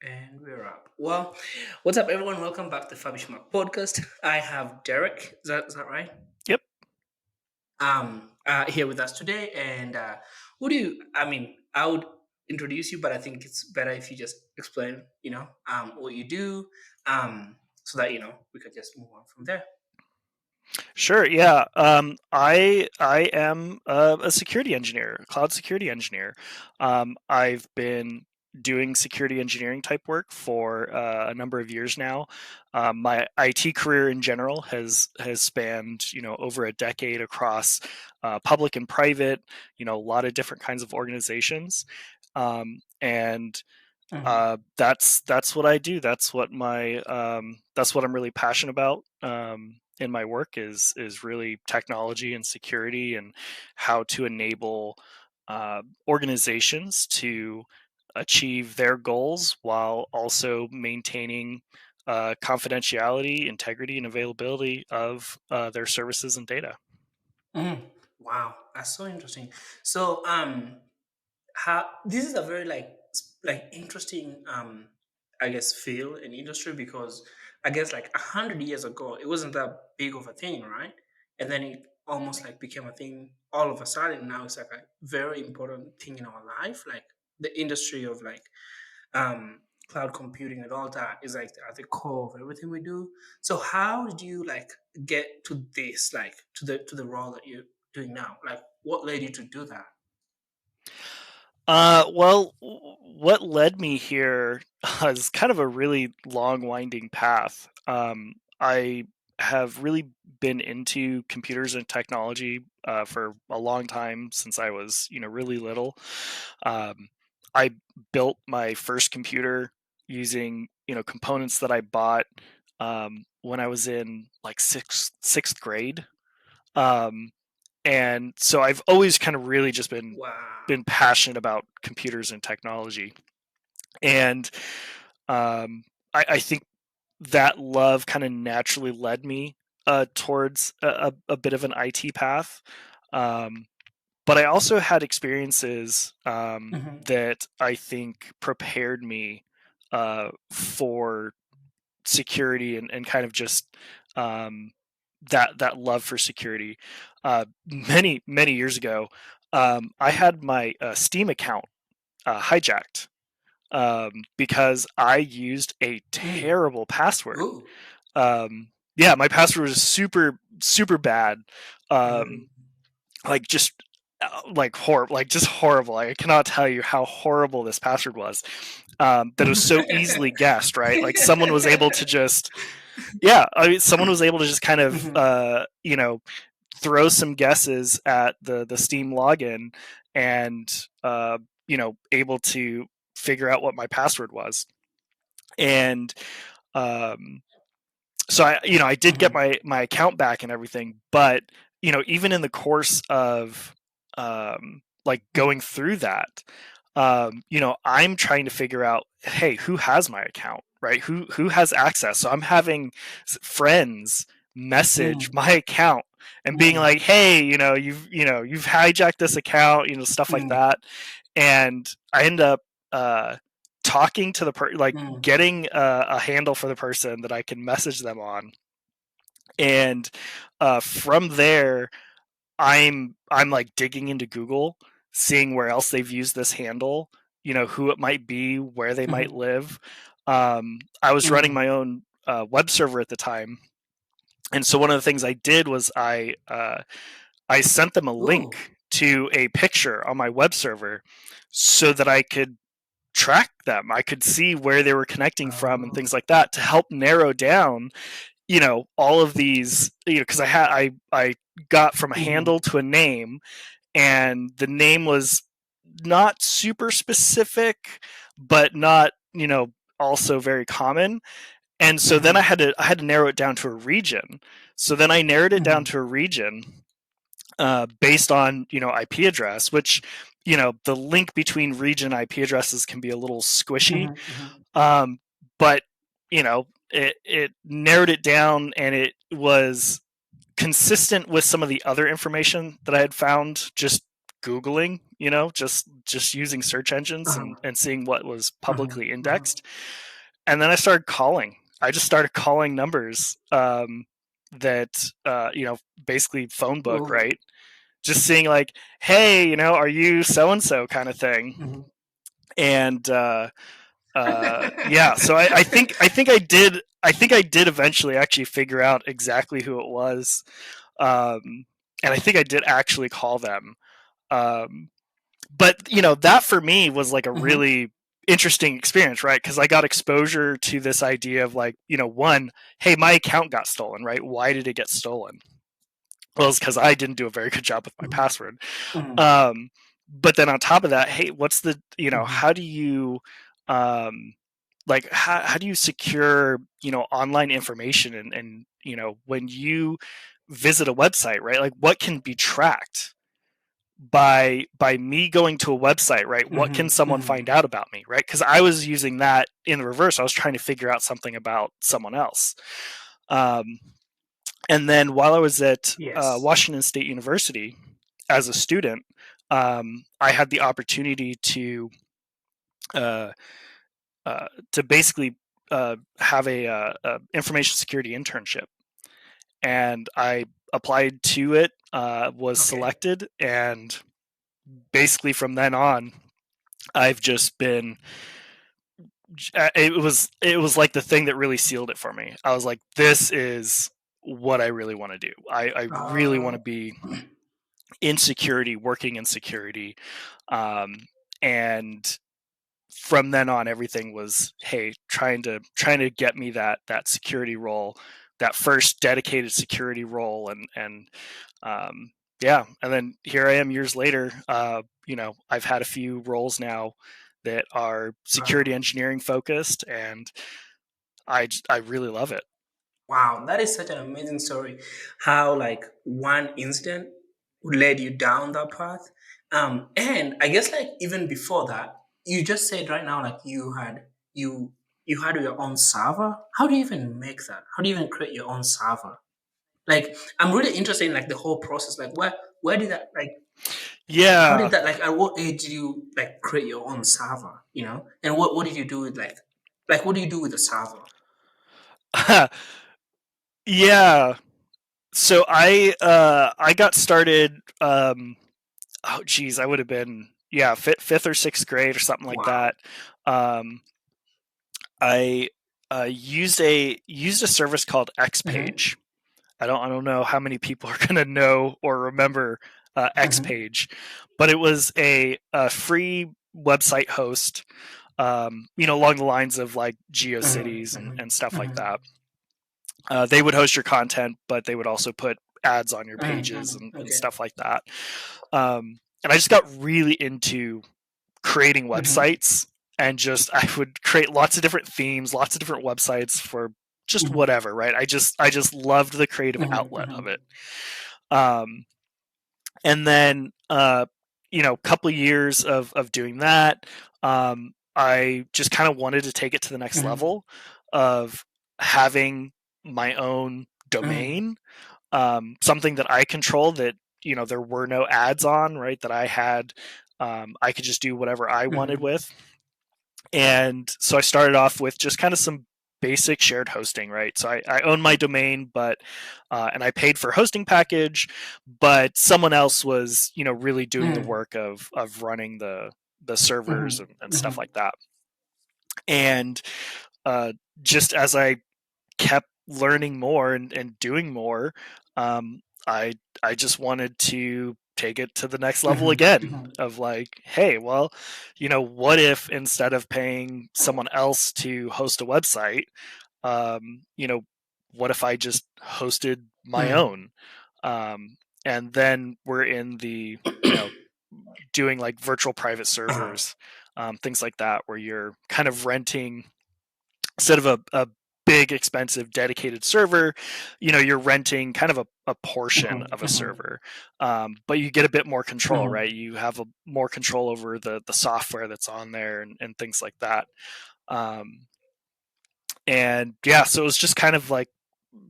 And we're up. Well, what's up, everyone? Welcome back to Fabish Mark Podcast. I have Derek. Is that right? Yep. Here with us today. And who do you? I mean, I would introduce you, but I think it's better if you just explain, what you do, so that we could just move on from there. Sure. Yeah. I am a security engineer, a cloud security engineer. I've been doing security engineering type work for a number of years now. My IT career in general has spanned over a decade across public and private. A lot of different kinds of organizations, and Mm-hmm. that's what I do. That's what I'm really passionate about in my work is really technology and security and how to enable organizations to achieve their goals while also maintaining confidentiality, integrity, and availability of their services and data. Mm. Wow, that's so interesting. So, how this is a very like interesting I guess field in industry because I guess like 100 years ago it wasn't that big of a thing, right? And then it almost like became a thing all of a sudden. Now it's like a very important thing in our life. Like the industry of like um cloud computing and all that is like at the core of everything we do. So how did you like get to this, like to the role that you're doing now? Like what led you to do that? What led me here is kind of a really long, winding path. I have really been into computers and technology for a long time since I was, really little. Um, I built my first computer using, components that I bought when I was in like sixth grade. Um, and so I've always kind of really just Wow. been passionate about computers and technology, and um, I think that love kind of naturally led me towards a bit of an IT path. Um, but I also had experiences Mhm. that I think prepared me for security and kind of just um, that love for security. Many years ago, I had my Steam account hijacked because I used a Mm. terrible password. Ooh. Yeah, my password was super bad. Um, Mhm. like just like horrible, like just horrible. I cannot tell you how horrible this password was. That it was so easily guessed, right? Like someone was able to just, yeah, I mean, someone was able to just kind of, Mhm. throw some guesses at the Steam login and, able to figure out what my password was. And um, so I did get Mhm. my account back and everything, but even in the course of like going through that, I'm trying to figure out, hey, who has my account, right? Who has access? So I'm having friends message Mm. my account and being Mm. like, hey, you've hijacked this account, stuff like Mm. that, and I end up uh, talking to like Mm. getting a handle for the person that I can message them on, and from there I'm like digging into Google, seeing where else they've used this handle, who it might be, where they might Mhm. live. I was running Mm. my own web server at the time, and so one of the things I did was I sent them a Ooh. link to a picture on my web server so that I could track them. I could see where they were connecting from and Oh. things like that to help narrow down, all of these, because I got from a Mhm. handle to a name, and the name was not super specific, but not, also very common. And so then Mhm. I had to narrow it down to a region. So then I narrowed it down Mhm. to a region based on IP address, which the link between region IP addresses can be a little squishy, Mhm. Mhm. but it narrowed it down, and it was consistent with some of the other information that I had found just Googling, just using search engines Uh-huh. and seeing what was Uh-huh. publicly Uh-huh. indexed. And then I started calling. I just started calling numbers that, basically phone book, Oh. right? Just seeing like, hey, are you so and so kind of thing. Mhm. And yeah, so I think I did eventually actually figure out exactly who it was, and I think I did actually call them. Um, but that for me was like a Mhm. really interesting experience, right? Because I got exposure to this idea of like, one, hey, my account got stolen, right? Why did it get stolen? Well, it's because I didn't do a very good job with my Mhm. password. Mhm. But then on top of that, hey, what's the Mhm. how do you um, like how do you secure online information, and when you visit a website, right? Like what can be tracked by me going to a website, right? What can Mhm. someone find Mhm. out about me, right? Because I was using that in the reverse. I was trying to figure out something about someone else. Um, and then while I was at Yes. Washington State University as a student, I had the opportunity uh, to basically have a information security internship, and I applied to it, was Okay. selected, and basically from then on, I've just been. It was like the thing that really sealed it for me. I was like, this is what I really want to do. I really want Uh, to be in security, working in security, um, and from then on, everything was, hey, trying to get me that security role, that first dedicated security role, and um, yeah, and then here I am years later. I've had a few roles now that are wow. security engineering focused, and I really love it. Wow, that is such an amazing story. How like one incident led you down that path. And I guess like even before that, you just said right now like you you had your own server. How do you even make that? How do you even create your own server? Like I'm really interested in like the whole process. Like where did that like how did Yeah. that like at what age did you like create your own server? You know, and what did you do with like what do you do with the server? Yeah. So I got started, oh geez, I would have been, yeah, fifth or sixth grade or something like Wow. that. Um, I used a service called Mm-hmm. XPage. I don't know how many people are gonna know or remember Mm-hmm. XPage, but it was a free website host, along the lines of like GeoCities Mm-hmm. and stuff like Mm-hmm. that. They would host your content, but they would also put ads on your pages Mm-hmm. and Okay. stuff like that. And I just got really into creating Mm-hmm. websites, and just I would create lots of different themes, lots of different websites for just Mm-hmm. whatever, right? I just loved the creative Mm-hmm. outlet of Mm-hmm. it. Um, and then a couple of years of doing that, I just kind of wanted to take it to the next Mm-hmm. level of having my own Mm-hmm. domain, something that I control, that there were no ads on, right? That I had, I could just do whatever I wanted Mm-hmm. with. And so I started off with just kind of some basic shared hosting, right? So I own my domain, but and I paid for hosting package, but someone else was really doing the work of running the servers Mm-hmm. and stuff Mm-hmm. like that. And uh, just as I kept learning more and doing more, um, I I just wanted to take it to the next level again, Mm-hmm. of like, hey, well, what if instead of paying someone else to host a website, um, you know, what if I just hosted my Mm-hmm. own? And then we're in the, doing like virtual private Uh-huh. servers, things like that, where you're kind of renting, instead of a big expensive dedicated server, you're renting kind of a portion of Mm-hmm. a Mm-hmm. server, but you get a bit more control, Mm-hmm. right? You have more control over the software that's on there, and things like that. um, and yeah, so it was just kind of like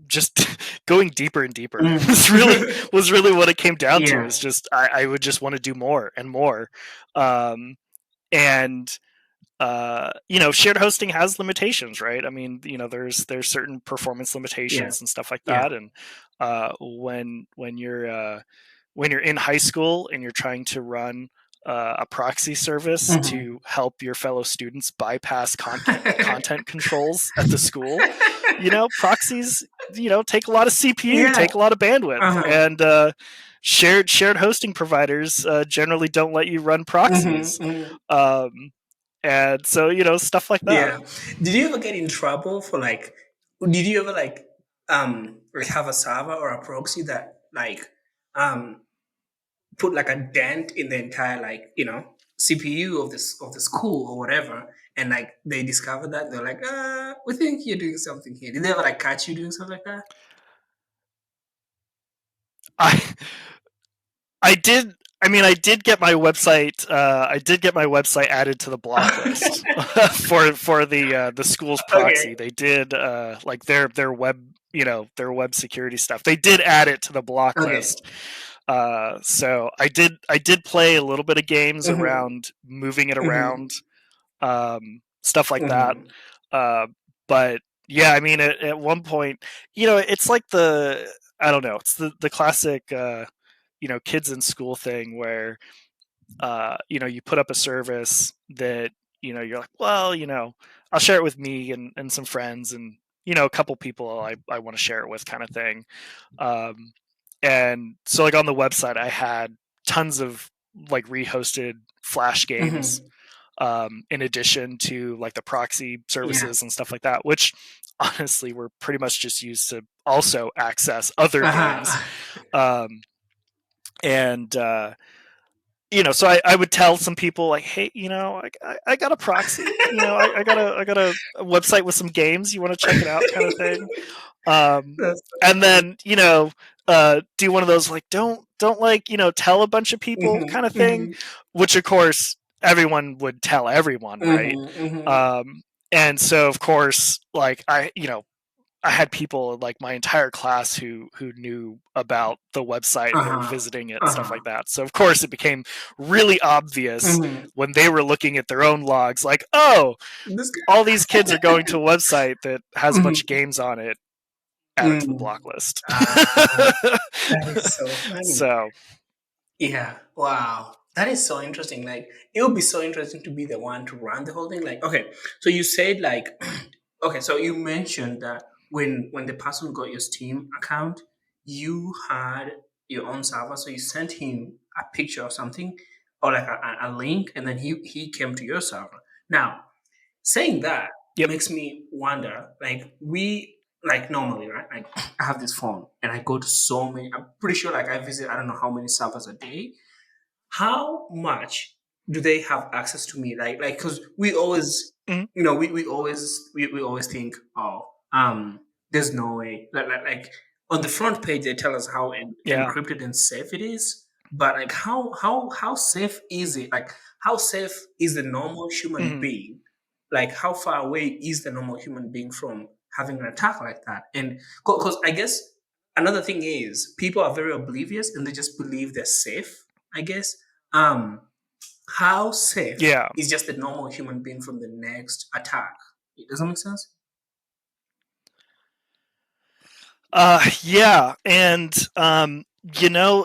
just going deeper and deeper Mm. was really what it came down to. Yeah. Is just I would just want to do more and more, um, and shared hosting has limitations, right? I mean, there's certain performance Yeah. limitations and stuff like Yeah. that, and when you're in high school and you're trying to run a proxy service Mhm. to help your fellow students bypass content controls at the school, proxies, take a lot of CPU, Yeah. take a lot of bandwidth, Uh-huh. and shared hosting providers generally don't let you run Mhm, proxies. mhm. Um, and so, stuff like that. Yeah. Did you ever get in trouble for did you ever like have a server or a proxy that um put like a dent in the entire CPU of the school or whatever, and like they discovered that they're like, we think you're doing something here. Did they ever like catch you doing something like that? I I did. I mean, I did get my website. I did get my website added to the block list for the school's proxy. Okay. They did like their web, their web security stuff. They did add it to the block Okay. list. So I did play a little bit of games Mm-hmm. around moving it Mm-hmm. around, stuff like that. Mm-hmm. Uh, but yeah, I mean, at one point, it's like I don't know, it's the classic, kids in school thing where, you put up a service that, you're like, well, I'll share it with me and some friends and, a couple people I want to share it with kind of thing. Um, and so like on the website, I had tons of like rehosted Flash games, Mm-hmm. in addition to like the proxy Yeah. services and stuff like that, which honestly were pretty much just used to also access other games. Uh-huh. Um, and so I would tell some people like, hey, I got a proxy, I got a website with some games. You want to check it out, kind of thing. That's so And funny. then do one of those like don't like tell a bunch of people kind of Mm-hmm. thing, Mm-hmm. which of course everyone would tell everyone, right? Mm-hmm. Mm-hmm. Um, and so of course like I had people like my entire class who knew about the website and they were Uh-huh. visiting it and stuff Uh-huh. like that. So of course it became really obvious Mm-hmm. when they were looking at their own logs, like, oh, This all these kids are going to a website that has a bunch of guy. games on it, add it to the Mm. block list. Ah, that is so funny. So Yeah. Wow. That is so interesting. Like, it would be so interesting to be the one to run the whole thing. Like, okay, so you said okay, so you mentioned that when the person got your Steam account, you had your own server. So you sent him a picture or something, or like a link, and then he came to your server. Now, saying that yep. makes me wonder, like we like normally, right? Like I have this phone and I go to so many, I'm pretty sure like I visit I don't know how many servers a day. How much do they have access to me? Like because we always, Mhm. we always think, oh, there's no way. Like on the front page they tell us how Yeah. encrypted and safe it is, but like how safe is it? Like how safe is the normal human Mhm. being? Like how far away is the normal human being from having an attack like that? And because I guess another thing is people are very oblivious and they just believe they're safe, I guess. Um, how safe Yeah. is just a normal human being from the next attack? Does that make sense? Yeah, and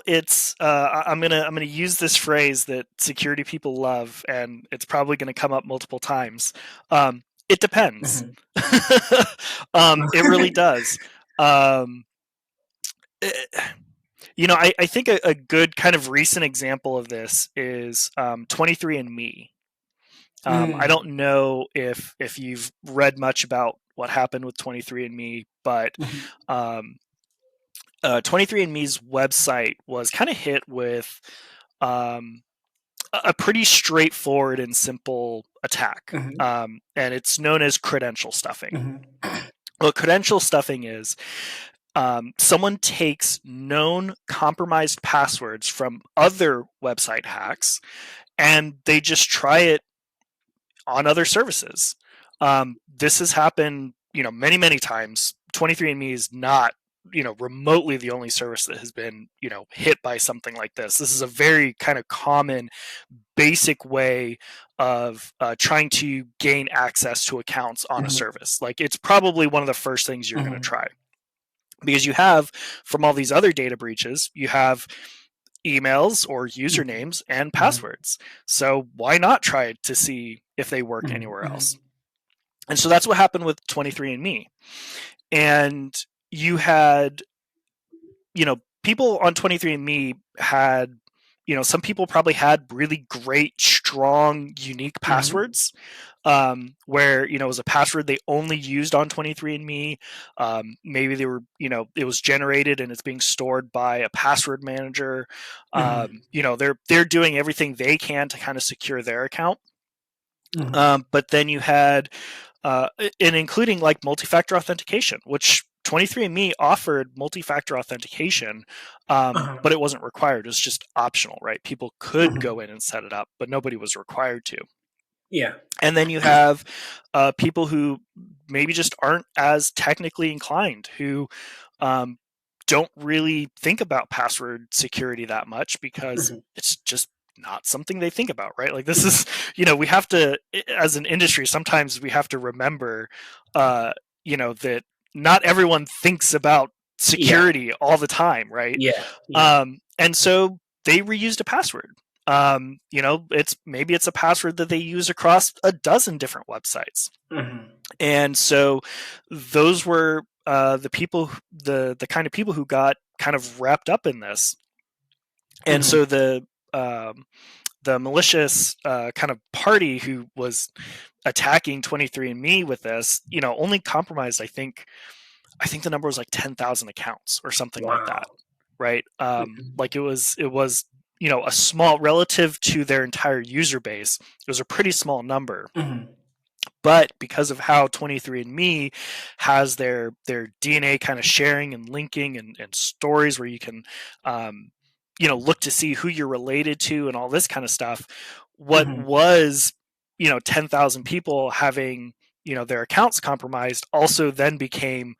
it's I'm gonna use this phrase that security people love, and it's probably gonna come up multiple times. It depends. Mhm. It really does. Um, eh, I think a good kind of recent example of this is 23andMe. I Mm. don't know if you've read much about what happened with 23andMe, but Mhm. um, 23andMe's website was kind of hit with um, a pretty straightforward and simple attack. Mhm. And it's known as credential stuffing. Mhm. What credential stuffing is, someone takes known compromised passwords from other website hacks and they just try it on other services. This has happened, many, many times 23andMe is not, remotely the only service that has been, hit by something like this. This is a very kind of common, basic way of trying to gain access to accounts on a Mhm. service. Like, it's probably one of the first things you're going to Mhm. try, because you have, from all these other data breaches, you have emails or Mhm. usernames and Mhm. passwords. So why not try it to see if they work Mhm. anywhere else? Mhm. And so that's what happened with 23andMe. And you had, people on 23andMe had, some people probably had really great, strong, unique Mhm. passwords, where, it was a password they only used on 23andMe. Maybe they were, it was generated and it's being stored by a password manager. Mhm. They're doing everything they can to kind of secure their account. Mhm. But then you had, uh, and including like multi-factor authentication, which 23andMe offered multi-factor authentication, Uh-huh. but it wasn't required. It was just optional, right? People could go Mhm. in and set it up, but nobody was required to. Yeah. And then you have people who maybe just aren't as technically inclined, who um, don't really think about password security that much, because Mhm. it's just not something they think about, right? Like, this Mhm. is, we have to, as an industry, sometimes we have to remember, uh, that not everyone thinks about Yeah. security all the time, right? Yeah. Yeah. And so they reused a password. It's a password that they use across a dozen different websites. Mhm. And so those were the kind of people who got kind of wrapped up in this. And Mhm. so the malicious kind of party who was attacking 23andMe with this, only compromised, I think the number was like 10,000 accounts or something like that, Wow. right? Mhm. Like, it was a small, relative to their entire user base, it was a pretty small number. Mhm. But because of how 23andMe has their DNA kind of sharing and linking, and stories where you can, look to see who you're related to and all this kind of stuff, what Mhm. was, 10,000 people having, their accounts compromised, also then became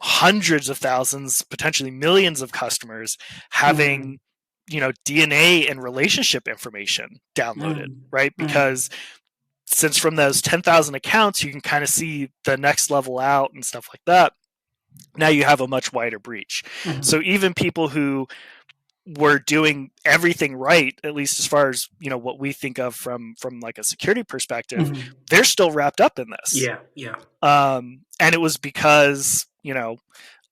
hundreds of thousands, potentially millions of customers having, Mhm. DNA and relationship information downloaded, Mhm. right? Mhm. Because since from those 10,000 accounts, you can kind of see the next level out and stuff like that. Now you have a much wider breach. Mhm. So even people who were doing everything right, at least as far as, what we think of from like a security perspective, Mhm. they're still wrapped up in this. Yeah. Yeah. And it was because,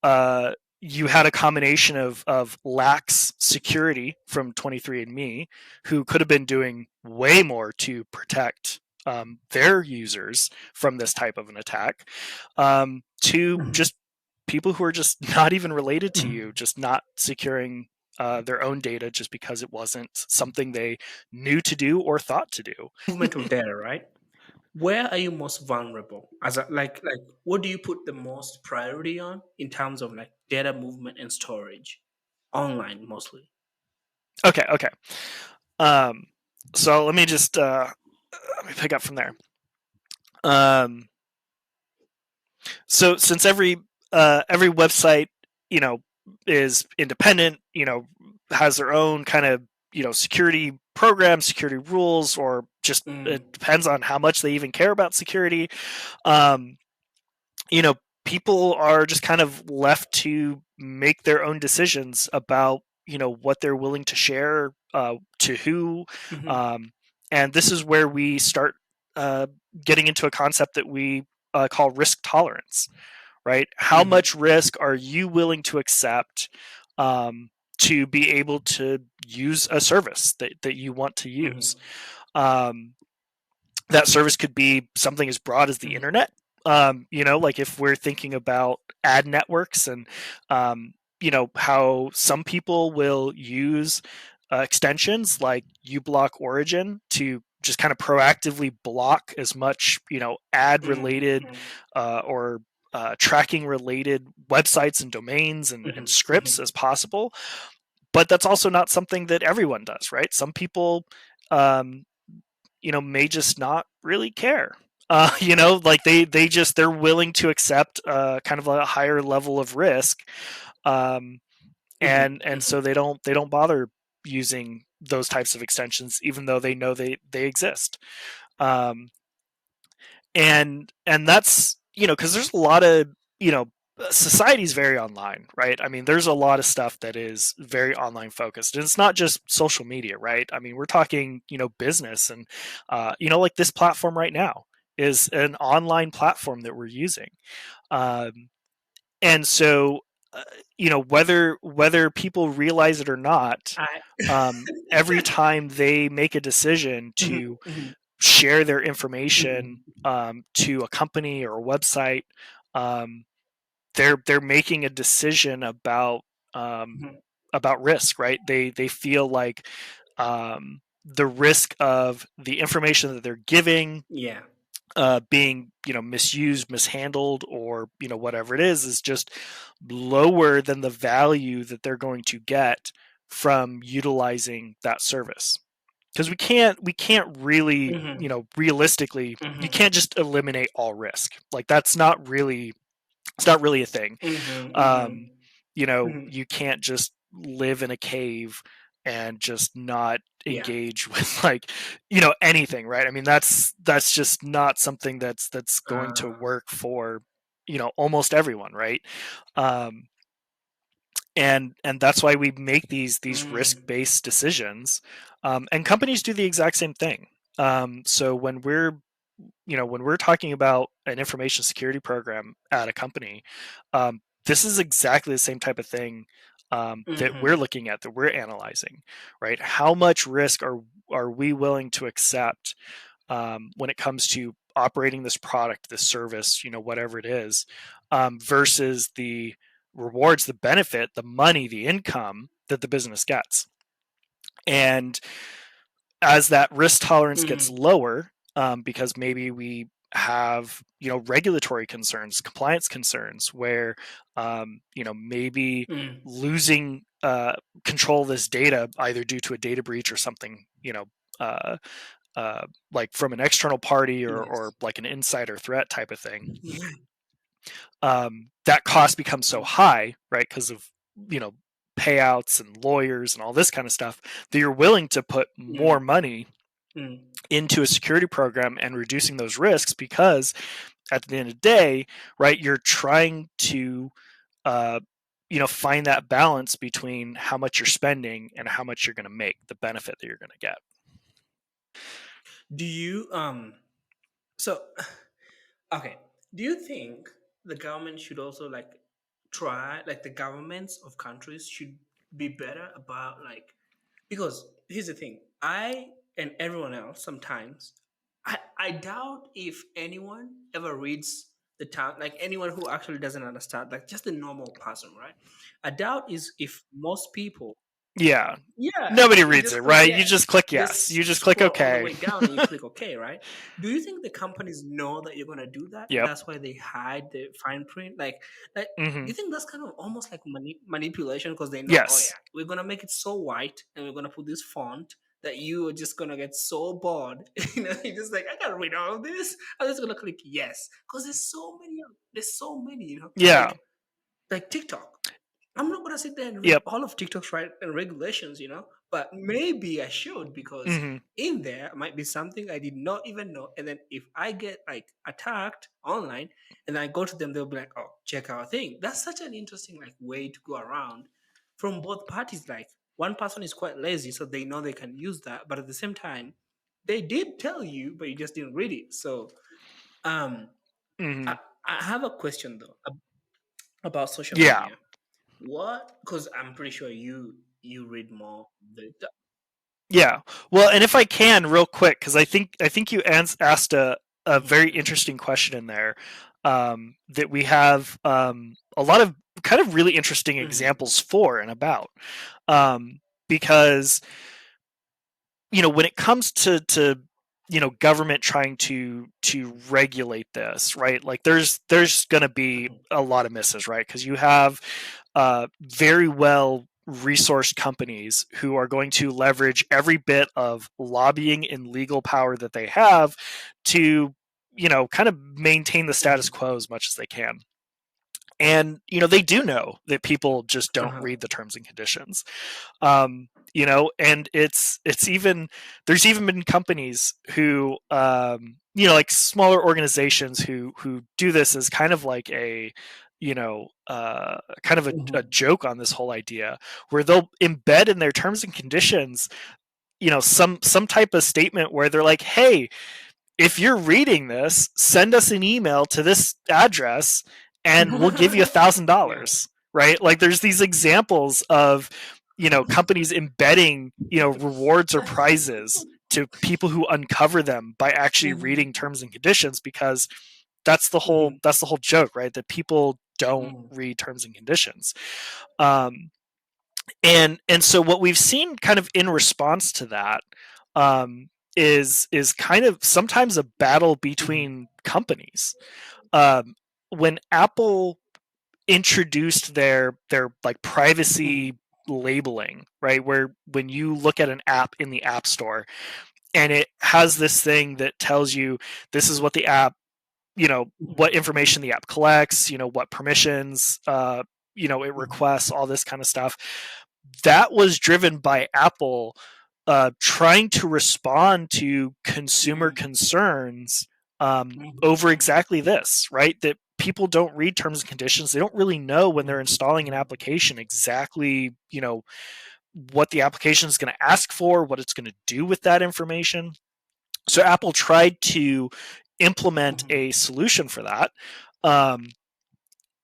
uh, you had a combination of lax security from 23andMe, who could have been doing way more to protect their users from this type of an attack, to Mhm. just people who are just not even related to Mhm. you, just not securing their own data just because it wasn't something they knew to do or thought to do. Movement of data, right? Where are you most vulnerable? Like what do you put the most priority on in terms of like data movement and storage? Online mostly. Okay, okay. Um, so let me pick up from there. Um, so since every website, you know is independent, has their own kind of, security programs, security rules, or just, it Mm. depends on how much they even care about security. um, you know People are just kind of left to make their own decisions about, what they're willing to share, to who. Mhm. um, and this is where we start uh, getting into a concept that we call risk tolerance, right? How Mhm. much risk are you willing to accept, to be able to use a service that you want to use? Mhm. Um, that service could be something as broad as the Mhm. internet. Like, if we're thinking about ad networks, and how some people will use extensions like uBlock Origin to just kind of proactively block as much, ad Mhm. related, Mhm. or tracking related websites and domains and Mhm. scripts Mhm. as possible. But that's also not something that everyone does, right? Some people, um, may just not really care. Like they're willing to accept kind of a higher level of risk, um, Mhm, and mhm. so they don't bother using those types of extensions, even though they know they exist. Um, and that's, because there's a lot of, you know society's very online, right? I mean, there's a lot of stuff that is very online focused, and it's not just social media, right? I mean, we're talking, business, and like this platform right now is an online platform that we're using. um, and so, uh, whether people realize it or not, I every time they make a decision Mhm, to mhm, share their information, mhm, to a company or a website, um, they're making a decision um, mhm. about risk, right? They feel like, the risk of the information that they're giving, Yeah. being, misused, mishandled, or whatever it is just lower than the value that they're going to get from utilizing that service. Because we can't really, Mhm, realistically, you mhm, can't just eliminate all risk. Like, that's not really, it's not really a thing. mhm, mhm, um mhm. you can't just live in a cave and just not Yeah. engage with, like, anything, right? I mean, that's just not something that's going to Uh, work for, almost everyone, right? um and that's why we make these risk mm, based decisions. And companies do the exact same thing. So when we're talking about an information security program at a company, this is exactly the same type of thing, that we're mhm, looking at, that we're analyzing, right? How much risk are we willing to accept, when it comes to operating this product, this service, whatever it is, versus the rewards, the benefit, the money, the income that the business gets. And as that risk tolerance gets mhm, lower, because maybe we have, regulatory concerns, compliance concerns, where, maybe mm. losing control of this data, either due to a data breach or something, uh, like from an external party, or Yes. like an insider threat type of thing, that cost becomes so high, right? Because of, you know, payouts and lawyers and all this kind of stuff, that you're willing to put more Mm, money mm. into a security program and reducing those risks, because at the end of the day, right, you're trying to, uh, find that balance between how much you're spending and how much you're going to make, the benefit that you're going to get. Do you so okay, do you think the government should also like try like the governments of countries should be better about like because here's the thing, I and everyone else sometimes I doubt if anyone ever reads the town like anyone who actually doesn't understand like just a normal person, right? I doubt is if most people Yeah, yeah, nobody you reads just it, click right? You yes. just click You yes, you just just click scroll all the okay. way down and you click OK, right? Do you think the companies know that you're gonna do that, and Yep. that's why they hide the fine print? Like, do Hmm. you think that's kind of almost like manipulation because they know, oh yeah, Yes. we're gonna make it so white and we're gonna put this font that you are just gonna get so bored. You're just like, I gotta read all of this. I'm just gonna click yes because there's so many, Yeah. like TikTok. I'm not gonna sit there and read Yep. all of TikTok's right and regulations, but maybe I should because Hmm. in there might be something I did not even know. And then if I get like attacked online and I go to them, they'll be like, "Oh, check our thing." That's such an interesting like way to go around from both parties. Like one person is quite lazy, so they know they can use that, but at the same time, they did tell you, but you just didn't read it. So um, Hmm. I, I have a question though about social Yeah. media. What? Because I'm pretty sure you read more. Yeah. Well, and if I can, real quick, because I think you asked a Mhm, very mhm, interesting question in there, that we have, a lot of kind of really interesting mhm, examples for and about, because, when it comes to government trying to regulate this, right? Like, there's going to be mhm, a lot of misses, right? Because you have, very well resourced companies who are going to leverage every bit of lobbying and legal power that they have to, kind of maintain the status Mhm. quo as much as they can. And they do know that people just don't Uh-huh. read the terms and conditions. And it's even there's even been companies who like smaller organizations who do this as kind of like a kind of a Mhm. joke on this whole idea, where they'll embed in their terms and conditions some type of statement where they're like, hey, if you're reading this, send us an email to this address and we'll give you a thousand Yeah. dollars. Right? Like there's these examples of companies embedding rewards or prizes to people who uncover them by actually Mhm. reading terms and conditions, because that's the whole joke, right? That people don't Mhm. read terms and conditions. Um, and so what we've seen kind of in response to that, is kind of sometimes a battle Mhm. between companies. When Apple introduced their like Mhm. privacy labeling, right, where when you look at an app in the App Store and it has this thing that tells you this is what the app, what Mhm. information the app collects, what permissions it Mhm. requests, all this kind of stuff, that was driven by Apple trying to respond to consumer Mhm. concerns over Mhm. exactly this, right? That people don't read terms and conditions. They don't really know when they're Mhm. installing an Mhm. application exactly, what the application is going to ask for, what it's going to do with that information. So Apple tried to implement Mhm. a solution for that. Um,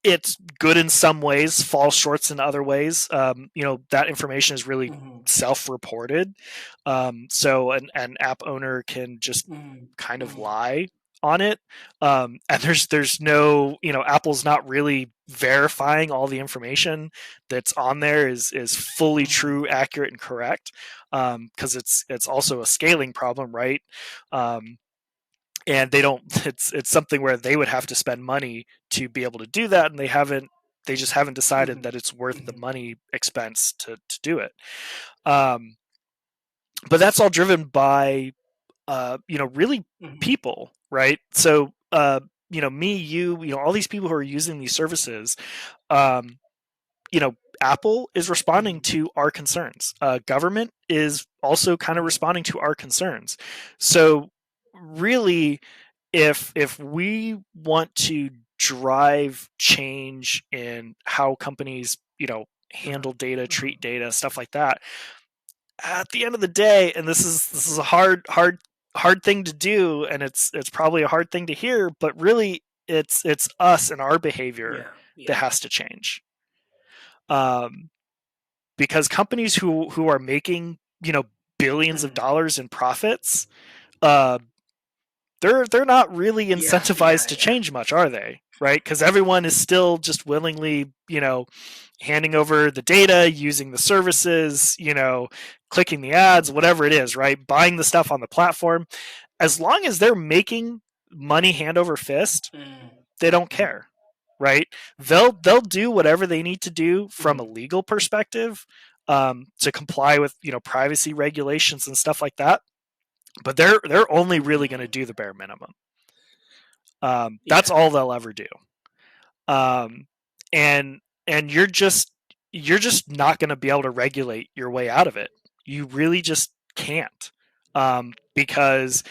it's good in some ways, falls short in other ways. That information is really Mhm. self-reported, so an app owner can just Mhm. kind of Mhm. lie on it, and there's no, Apple's not really verifying all the information that's on there is fully Mhm. true, accurate, and correct, because it's also a scaling problem, right? Um, and they don't it's something where they would have to spend money to be able to do that, and they just haven't decided Mhm. that it's worth the Mhm. money expense to do it. um, but that's all driven by really Mhm. people, right? So me, all these people who are using these services, um, Apple is responding Mhm. to our concerns. Government is also kind of Mhm. responding to our concerns. So really, if we want to drive change in how companies Uh-huh. handle data, Uh-huh. treat data, stuff like that, at the end of the day, and this is a hard thing to do, and it's probably a hard thing to hear, but really it's us and our behavior Yeah. that Yeah. has to change. um, because companies who are making billions of Mhm. dollars in profits, uh, they're not really Yeah. Yeah. incentivized to Yeah. change much, are they? Right? Because everyone is still just willingly, handing over the data, using the services, clicking the ads, whatever it is, right? Buying the stuff on the platform. As long as they're making money hand over fist, Mhm. they don't Mhm. care, right? They'll do whatever they need to do from a Mhm. legal perspective, to comply with privacy regulations and stuff like that. But they're only really going to Mhm. do the bare minimum. That's Yeah. all they'll ever do. Um, and you're just not going to be able to regulate your way out of it. You really just can't, because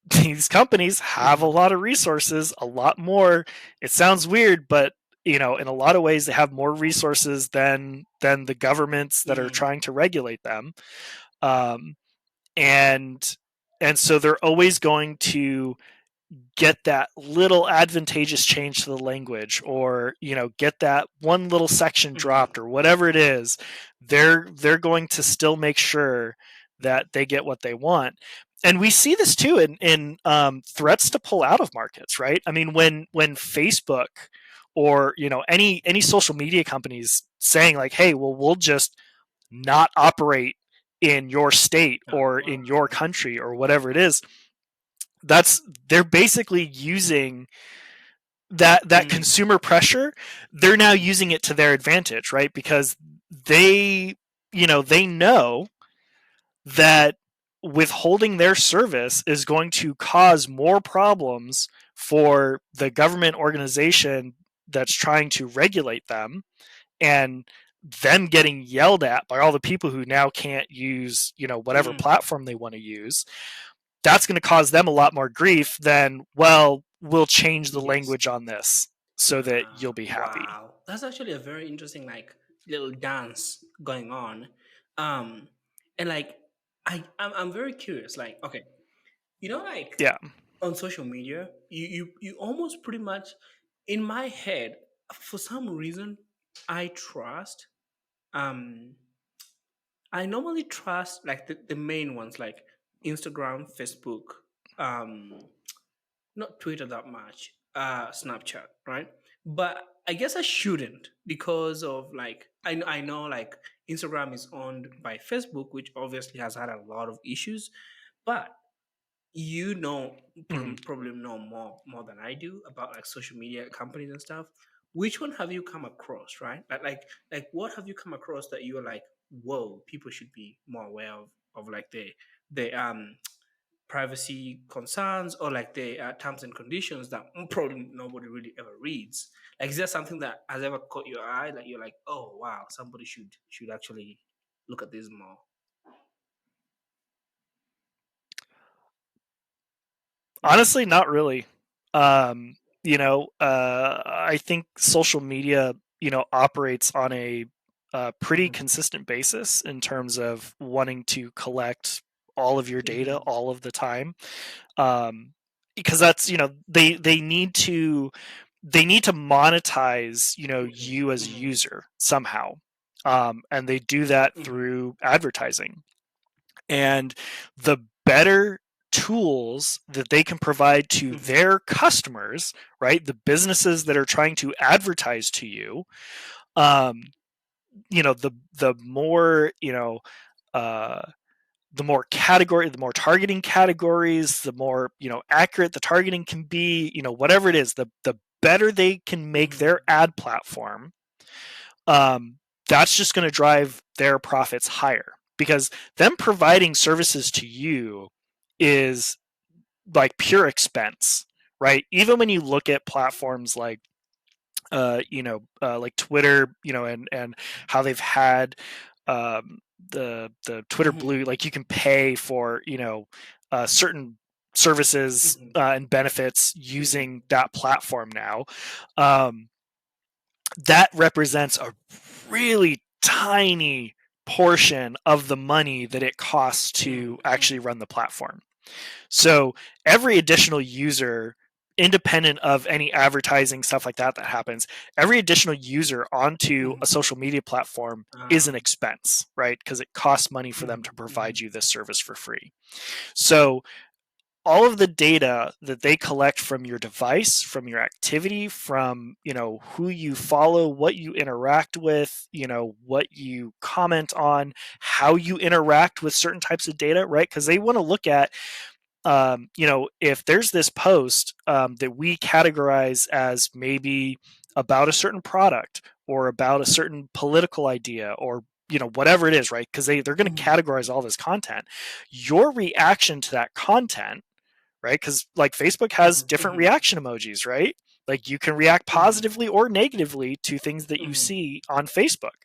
these companies have a Mhm. lot of resources, a lot more. It sounds weird, but in a lot of ways, they have more resources than the governments that are Mhm. trying to regulate them. Um, and and so they're always going to get that little advantageous change to the language, or get that one little section Mhm. dropped, or whatever it is. They're going to still make sure that they get what they want. And we see this too in threats to pull out of markets, right? I mean, when Facebook or any social media companies saying like, hey, well, we'll just not operate in your state or Uh-huh. in your country or whatever it is, that's they're basically using that Mhm. consumer pressure. They're now using it to their advantage, right? Because they they know that withholding their service is going to cause more problems for the government organization that's trying to regulate them, and them getting yelled at by all the people who now can't use, whatever Mm, platform they want to use. That's going to cause them a lot more grief than, well, we'll change the yes. language on this so that you'll be happy. Wow. That's actually a very interesting like little dance going on. Um and like I'm very curious. Like, okay, like Yeah. on social media, you almost pretty much in my head, for some reason, I trust um I normally trust like the main ones like Instagram, Facebook, um not Twitter that much, Snapchat, right? But I guess I shouldn't because of like I know like Instagram is owned by Facebook, which obviously has had a lot of issues. But you know, Mhm. probably know more than I do about like social media companies and stuff. Which one have you come across, right? Like what have you come across that you're like, whoa, people should be more aware of like the privacy concerns or like the terms and conditions that probably nobody really ever reads. Like, is there something that has ever caught your eye that you're like, oh wow, somebody should actually look at this more? Mm-hmm. Honestly, not really. I think social media, operates on a pretty Mm-hmm. consistent basis in terms of wanting to collect all of your data Mm-hmm. all of the time. Um, because that's, they need to monetize, you as a Mm-hmm. user somehow. And they do that Mm-hmm. through advertising. And the better tools that they can provide to Mm-hmm. their customers, right? The businesses that are trying to advertise to you, um, the more, uh, the more targeting categories, the more, accurate the targeting can be, whatever it is, the better they can make Mm-hmm. their ad platform, um, that's just going to drive their profits higher, because them providing services to you is like pure expense, right? Even when you look at platforms like like Twitter, and how they've had, the Twitter Mm-hmm. Blue, like you can pay for, certain services Mm-hmm. and benefits Mm-hmm. using that platform now. Um, that represents a really tiny portion of the money that it costs to actually run the platform. So every additional user, independent of any advertising stuff like that happens, every additional user onto a Mm-hmm. social media platform is an Um, expense, right? Because it costs money for them mm-hmm. to Mm-hmm. provide you this service for free. So all of the data that they collect from your device, from your activity, from, who you follow, what you interact with, what you comment on, how you interact with certain types of data, right? Because they want to look at, if there's this post, that we categorize as maybe about a certain product or about a certain political idea, or whatever it is, right? Because they're going to Mm-hmm. categorize all this content. Your reaction to that content, right? Because like Facebook has different Mm-hmm. reaction emojis, right? Like you can react Mm-hmm. positively or negatively to things that you Mm-hmm. see on Facebook.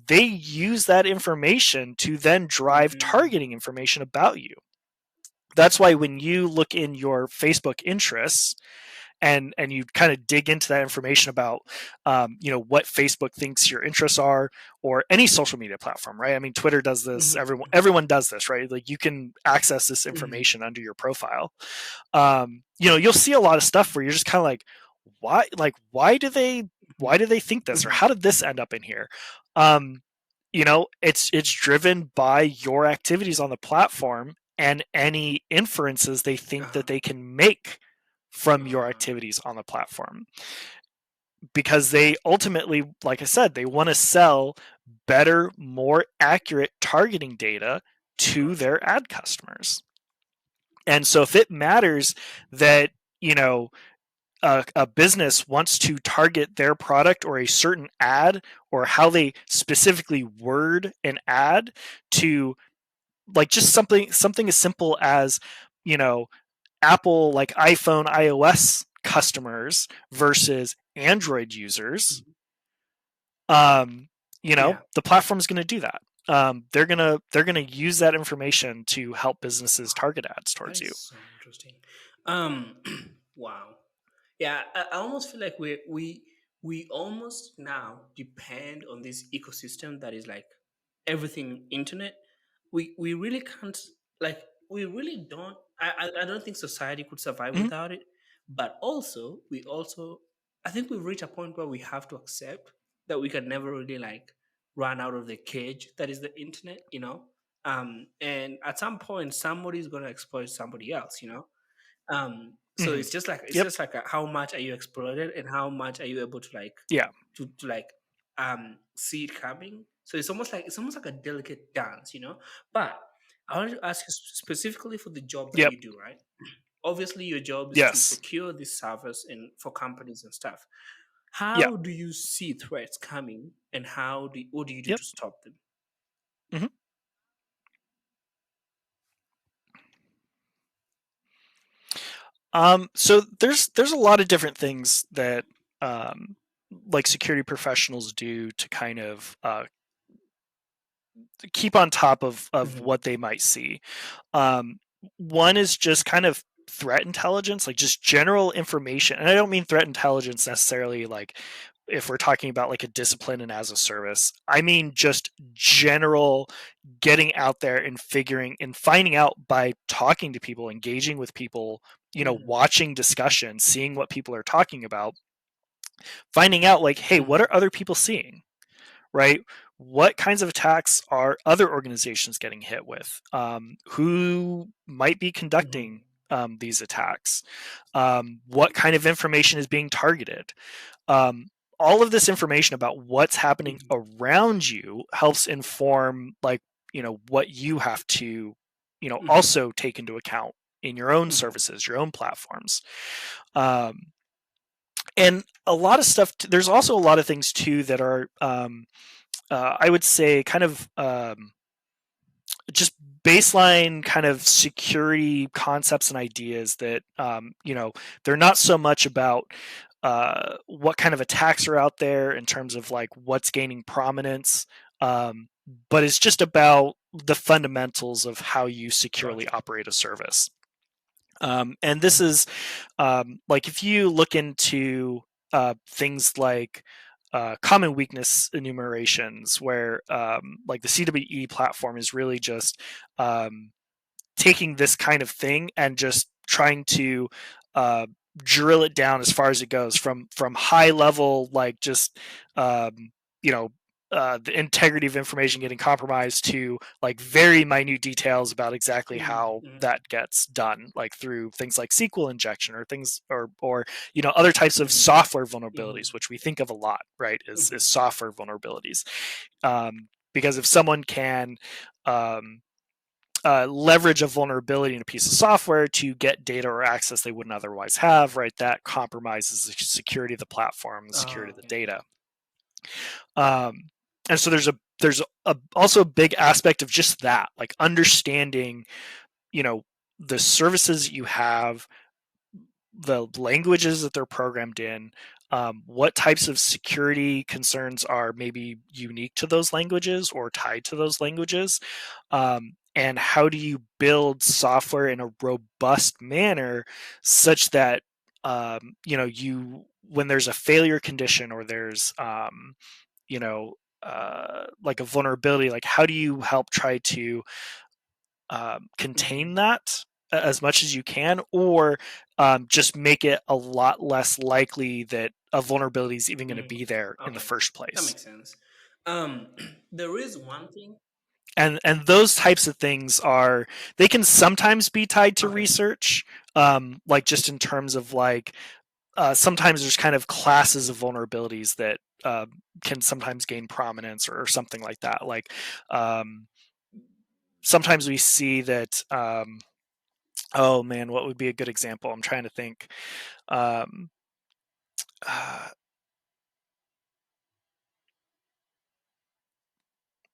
They use that information to then drive Mm-hmm. targeting information about you. That's why when you look in your Facebook interests, and you kind of dig into that information about, what Facebook thinks your interests are, or any social media platform, right? I mean, Twitter does this, Mm-hmm. everyone does this, right? Like you can access this Mm-hmm. information under your profile. You'll see a lot of stuff where you're just kind of like, why, like why do they think this, or Mm-hmm. how did this end up in here? um, it's driven by your activities on the platform and any inferences they think Uh-huh. that they can make from your Uh, activities on the platform, because they ultimately, like I said, they want to sell better, more accurate targeting data to gotcha. their ad customers. And so if it matters that, you know, a business wants to target their product or a certain ad, or how they specifically word an ad to like just something as simple as, you know, Apple, like iPhone, iOS customers versus Android users, Mhm. um, Yeah. the platform is going to do that. They're gonna use that information to help businesses Wow. target ads That towards is you. so interesting. Um, wow. Yeah, I almost feel like we almost now depend on this ecosystem that is like everything internet. We really can't, like, we really don't. I don't think society could survive Mhm. without it. But also we also, I think we've reached a point where we have to accept that we can never really like run out of the cage that is the internet. And at some point somebody's going to exploit somebody else. So Mhm. it's Yep. just like how much are you exploited and how much are you able to like Yeah. to like see it coming. So it's almost like a delicate dance. But I wanted to ask you specifically for the job that Yep. you do, right? Obviously your job is to Yes. procure this service and for companies and stuff. Yeah. How do you see threats coming, and what do you do Yep. to stop them? Mhm. So there's a lot of different things that um, like security professionals do to kind of keep on top of Hmm. what they might see. Um, One is just kind of threat intelligence, like just general information. And I don't mean threat intelligence necessarily like if we're talking about like a discipline and as a service. I mean just general getting out there and figuring and finding out by talking to people, engaging with people, Hmm. watching discussions, seeing what people are talking about, finding out like, hey, what Hmm. are other people seeing? Right? What kinds of attacks are other organizations getting hit with? Who might be Hmm. conducting these attacks? What kind of information is being targeted? Um, all of this information about what's happening Hmm. around you helps inform, like, what you have to, Hmm. also take into account in your own Hmm. services, your own platforms. Um, and a lot of stuff, there's also a lot of things too that are I would say kind of just baseline kind of security concepts and ideas that they're not so much about what kind of attacks are out there in terms of like what's gaining prominence, um, but it's just about the fundamentals of how you securely Gotcha. operate a service. And this is like if you look into things like common weakness enumerations, where like the CWE platform is really just um, taking this kind of thing and just trying to uh, drill it down as far as it goes from high level, like just um, you know the integrity of information getting compromised to like very minute details about exactly how Mm-hmm. that gets done, like through things like SQL injection or things or other types of Mm-hmm. software Mm-hmm. vulnerabilities, which we think of a lot, right? Is Mm-hmm. software vulnerabilities, because if someone can um, leverage a vulnerability in a piece of software to get data or access they wouldn't otherwise have, right? That compromises the security of the platform, the security Oh, of the okay. data. Um, and so there's also a big aspect of just that, like understanding, you know, the services you have, the languages that they're programmed in, what types of security concerns are maybe unique to those languages or tied to those languages, and how do you build software in a robust manner such that you when there's a failure condition or there's you know like a vulnerability, like how do you help try to Mm-hmm. contain that as much as you can, or just make it a lot less likely that a vulnerability is even going to be there Mm-hmm. in the Okay, first that place. makes sense. Um, there is one thing. And those types of things are, they can sometimes be tied to Okay. research, like just in terms of like sometimes there's kind of classes of vulnerabilities that can sometimes gain prominence or something like that. Like um, sometimes we see that. Oh man, what would be a good example? I'm trying to think. Um, uh,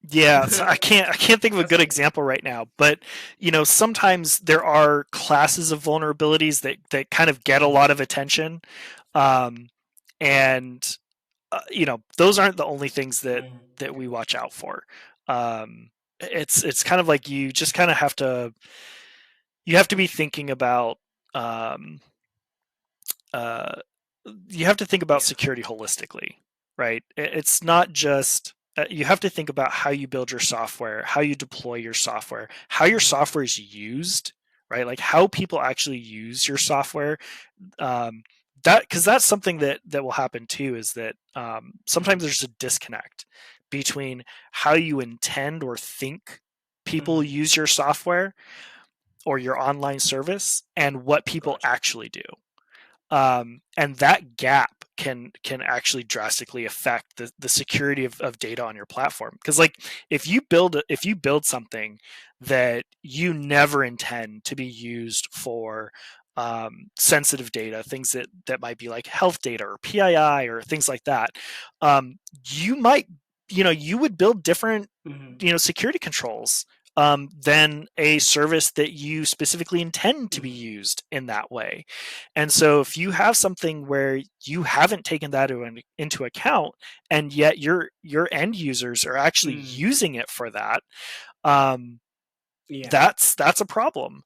Yeah, so I can't think of a That's good funny. example right now, but sometimes there are classes of vulnerabilities that kind of get a lot of attention, um, and those aren't the only things that Yeah. we watch out for. It's kind of like you just kind of have to be thinking about um, uh, you have to think about Yeah. security holistically, right? It's not just you have to think about how you build your software, how you deploy your software, how your Mm-hmm. software is used, right? Like how people actually use your software. Um, that because that's something that will happen too. Is that sometimes Mm-hmm. there's a disconnect between how you intend or think people Mm-hmm. use your software or your online service and what people Gotcha. actually do, and that gap can actually drastically affect the security of data on your platform. Because like if you build something that you never intend to be used for sensitive data, things that might be like health data or PII or things like that, you might you would build different Mm-hmm. security controls than a service that you specifically intend to be Mm-hmm. used in that way. And so if you have something where you haven't taken that into account, and yet your end users are actually Mm. using it for that, um, Yeah. that's a problem.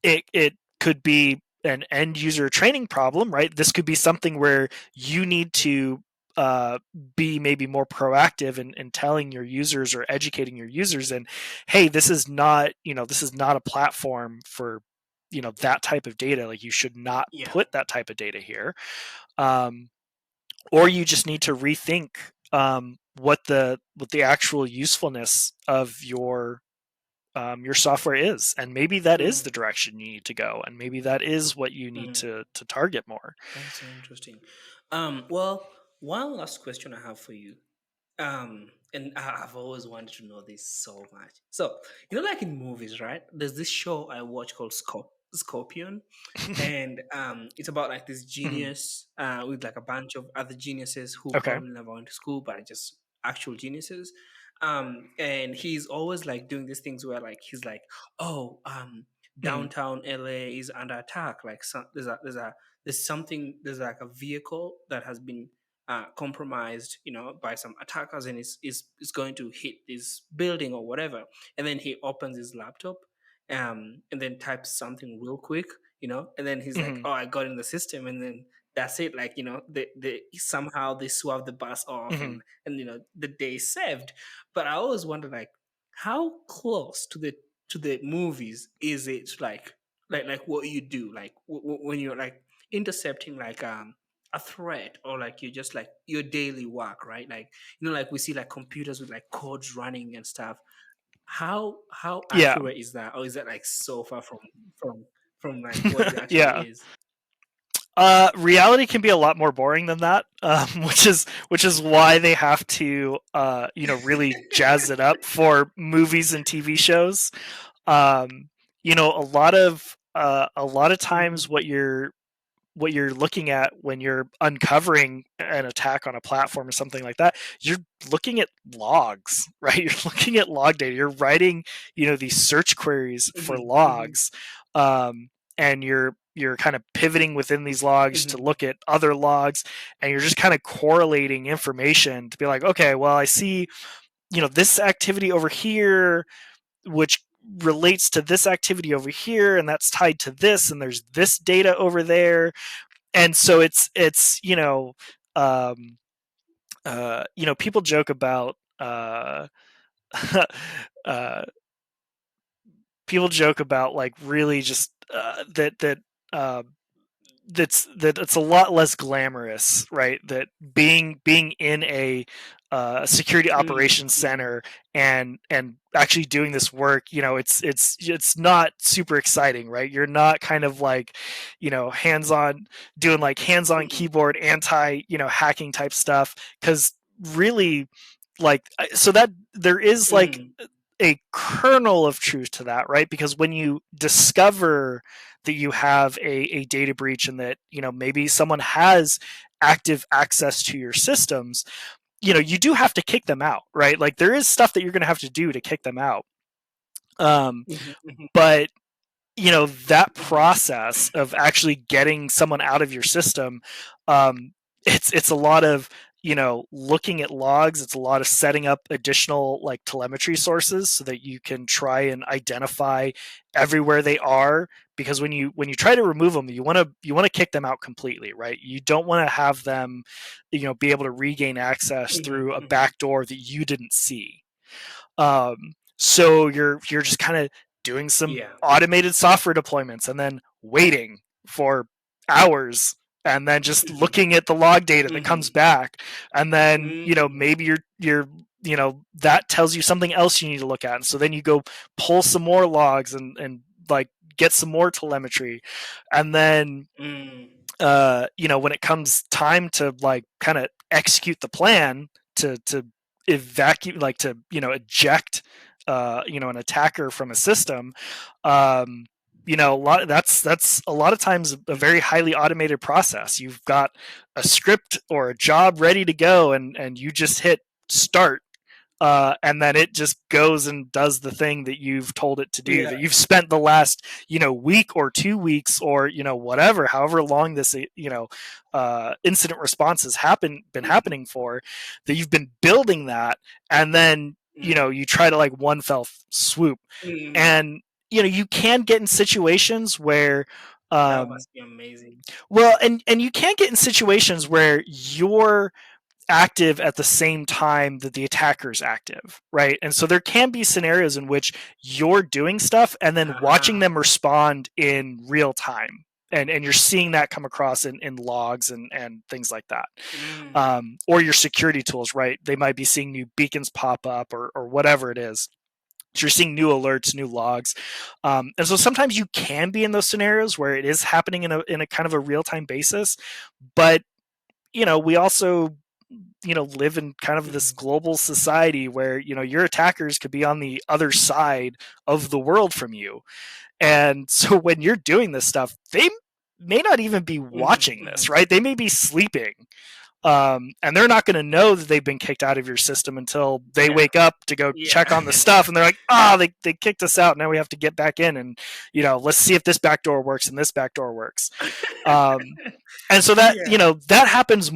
It could be an end user training problem, right? This could be something where you need to uh, be maybe more proactive in telling your users or educating your users, and hey, this is not a platform for that type of data. Like you should not Yeah. put that type of data here, um, or you just need to rethink what the actual usefulness of your software is, and maybe that is the Mm. direction you need to go, and maybe that is what you need Mm. to target more. That's so interesting. Well, one last question I have for you. And I've always wanted to know this so much. So, like in movies, right? There's this show I watch called Scorpion, and it's about like this Mhm. genius with like a bunch of other geniuses who Okay. probably never went to school, but are just actual geniuses. And he's always like doing these things where like he's like, oh, Mhm. downtown LA is under attack. Like there's something, there's like a vehicle that has been compromised, by some attackers, and is going to hit this building or whatever. And then he opens his laptop, and then types something real quick, and then he's like, Mhm. "Oh, I got in the system," and then that's it. Like, they somehow they swab the bus off, Mhm. and the day is saved. But I always wonder, like, how close to the movies is it, like what you do, like when you're like intercepting like a threat, or like you just like your daily work, right? Like, like we see like computers with like codes running and stuff. How Yeah. accurate is that, or is that like so far from like what it actually Yeah. is? Reality can be a lot more boring than that, which is why they have to really jazz it up for movies and TV shows. A lot of times Mhm, what you're looking at when you're uncovering an attack on a platform or something like that, you're looking at logs, right? You're looking at log data. You're writing, these search queries for mhm, mhm, logs, um, and you're kind of pivoting within these logs to mhm, look at other logs, and you're just kind of correlating information to be like, okay, well, I see, this activity over here, which relates to this activity over here, and that's tied to this, and there's this data over there. And so it's um people joke about uh like really just uh that it's a lot less glamorous, right? That being in a security mm, operations mm, center and actually doing this work, it's not super exciting, right? You're not kind of like, hands on doing like hands on mhm, keyboard anti hacking type stuff, because really, like, so that there is like mhm, a kernel of truth to that, right? Because when you discover that you have a data breach, and that maybe someone has active access to your systems, you do have to kick them out, right? Like there is stuff that you're going to have to do to kick them out. Um, Mhm, mhm, but that mhm. process of actually getting someone out of your system, um, it's a lot of looking at logs. It's a lot of setting up additional like telemetry sources so that you can try and identify everywhere they are, because when you try to remove them, you want to kick them out completely, right? You don't want to have them be able to regain access Mhm, through a mhm. back door that you didn't see. So you're just kind of doing some Yeah. automated software deployments and then waiting for hours, and then just looking at the log data that comes Mhm. back, and then Mm. maybe that tells you something else you need to look at, and so then you go pull some more logs and like get some more telemetry, and then Mm. when it comes time to like kind of execute the plan to evacuate, like to eject an attacker from a system. um a lot that's a lot of times a very Mhm. highly automated process. You've got a script or a job ready to go, and you just hit start, and then it just goes and does the thing that you've told it to do, Yeah. that you've spent the last week or 2 weeks, or whatever, however long this incident response has been Mhm. happening for, that you've been building that, and then Mm. you try to like one fell swoop. Mm. And you can get in situations where That um must be amazing. well, and you can get in situations where you're active at the same time that the attacker is active, right? And so there can be scenarios in which you're doing stuff and then watching Ah. them respond in real time. And you're seeing that come across in logs and things like that. Mm. Or your security tools, right? They might be seeing new beacons pop up, or whatever it is. So you're seeing new alerts, new logs. And so sometimes you can be in those scenarios where it is happening in a kind of a real time basis. But we also live in kind of this Mhm. global society where your attackers could be on the other side of the world from you. And so when you're doing this stuff, they may not even be Mhm. watching this, Mhm. right? They may be sleeping. And they're not going to know that they've been kicked out of your system until they Yeah. wake up to go Yeah. check on the stuff, and they're like, oh, they kicked us out, now we have to get back in, and let's see if this back door works and this back door works. um, and so that Yeah. that happens a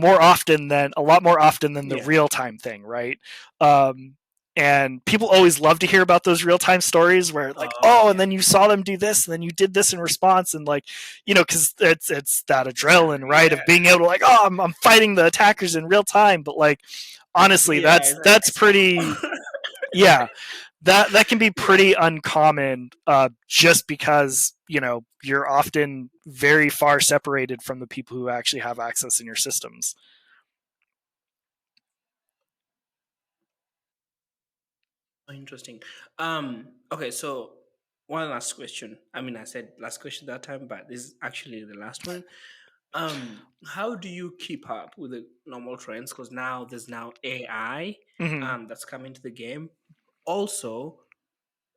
lot more often than the Yeah. real time thing, right? um, and people always love to hear about those real time stories where like, Oh, oh, and yeah. then you saw them do this, and then you did this in response, and like because it's that Yeah. adrenaline, right, Yeah. of being able to like, oh, I'm fighting the attackers in real time. But like honestly, Yeah. that's It's like I that's pretty, saw. yeah, that can be Yeah. pretty uncommon, just because you're often very far separated from the people who actually have access in your systems. Interesting. Okay, so one last question. I mean, I said last question that time, but this is actually the last one. How do you keep up with the normal trends? Because now there's now AI Hmm. that's coming to the game. Also,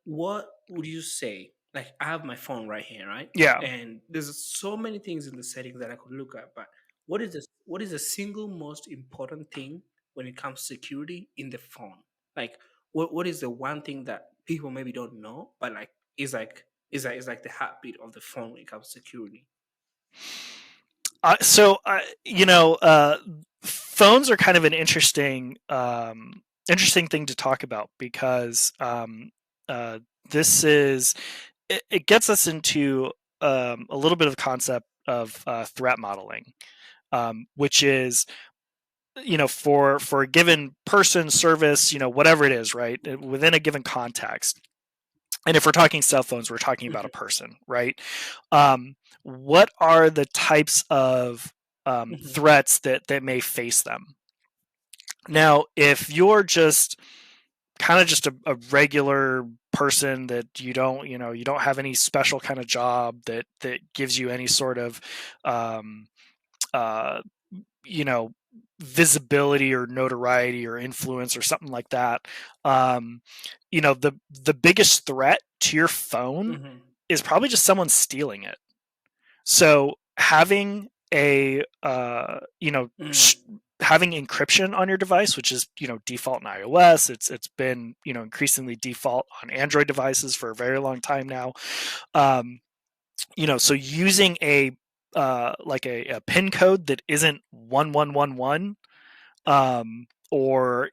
what would you say? Like, I have my phone right here, right? Yeah. And there's so many things in the settings that I could look at. But what is the single most important thing when it comes to security in the phone? Like, what is the one thing that people maybe don't know, but like is like the heartbeat of the phone when it comes to security? Phones are kind of an interesting thing to talk about, because uh, this is it gets us into a little bit of concept of threat modeling, which is for a given person, service, whatever it is, right, within a given context. And if we're talking cell phones, we're talking about a Mhm, person, right? What are the types of mhm, threats that may face them? Now, if you're just kind of just a regular person, that you don't have any special kind of job that gives you any sort of um, uh, you know visibility or notoriety or influence or something like that, um, the biggest threat to your phone mhm, is probably just someone stealing it. So having a mm. having encryption on your device, which is default in iOS. It's been increasingly default on Android devices for a very long time now. Um, so using a like a pin code that isn't 1111, or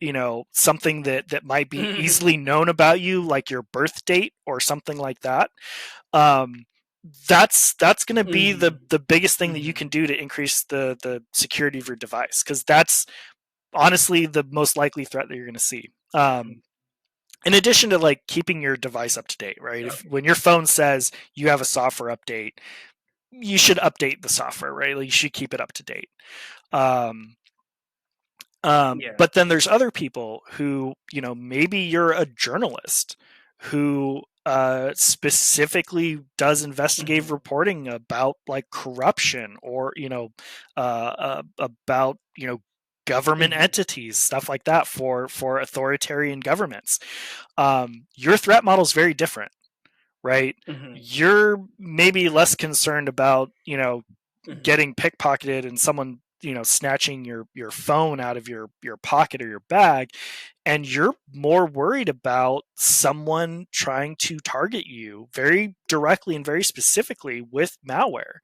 something that might be easily known about you, like your birth date or something like that. um, that's going to be Mhm. the biggest thing that you Mhm. can do to increase the security of your device, because that's honestly the most likely threat that you're going to see. Mhm. In addition to like keeping your device up to date, right? If Okay. when your phone says you have a software update, you should update the software, right? Like you should keep it up to date. Um, Yeah. but then there's other people who, maybe you're a journalist who specifically does investigative Mhm. reporting about like corruption, or about government Mhm. entities, stuff like that, for authoritarian governments. Your threat model is very different, right? Mhm. You're maybe less concerned about Mhm. getting pickpocketed and someone snatching your phone out of your pocket or your bag, and you're more worried about someone trying to target you very directly and very specifically with malware.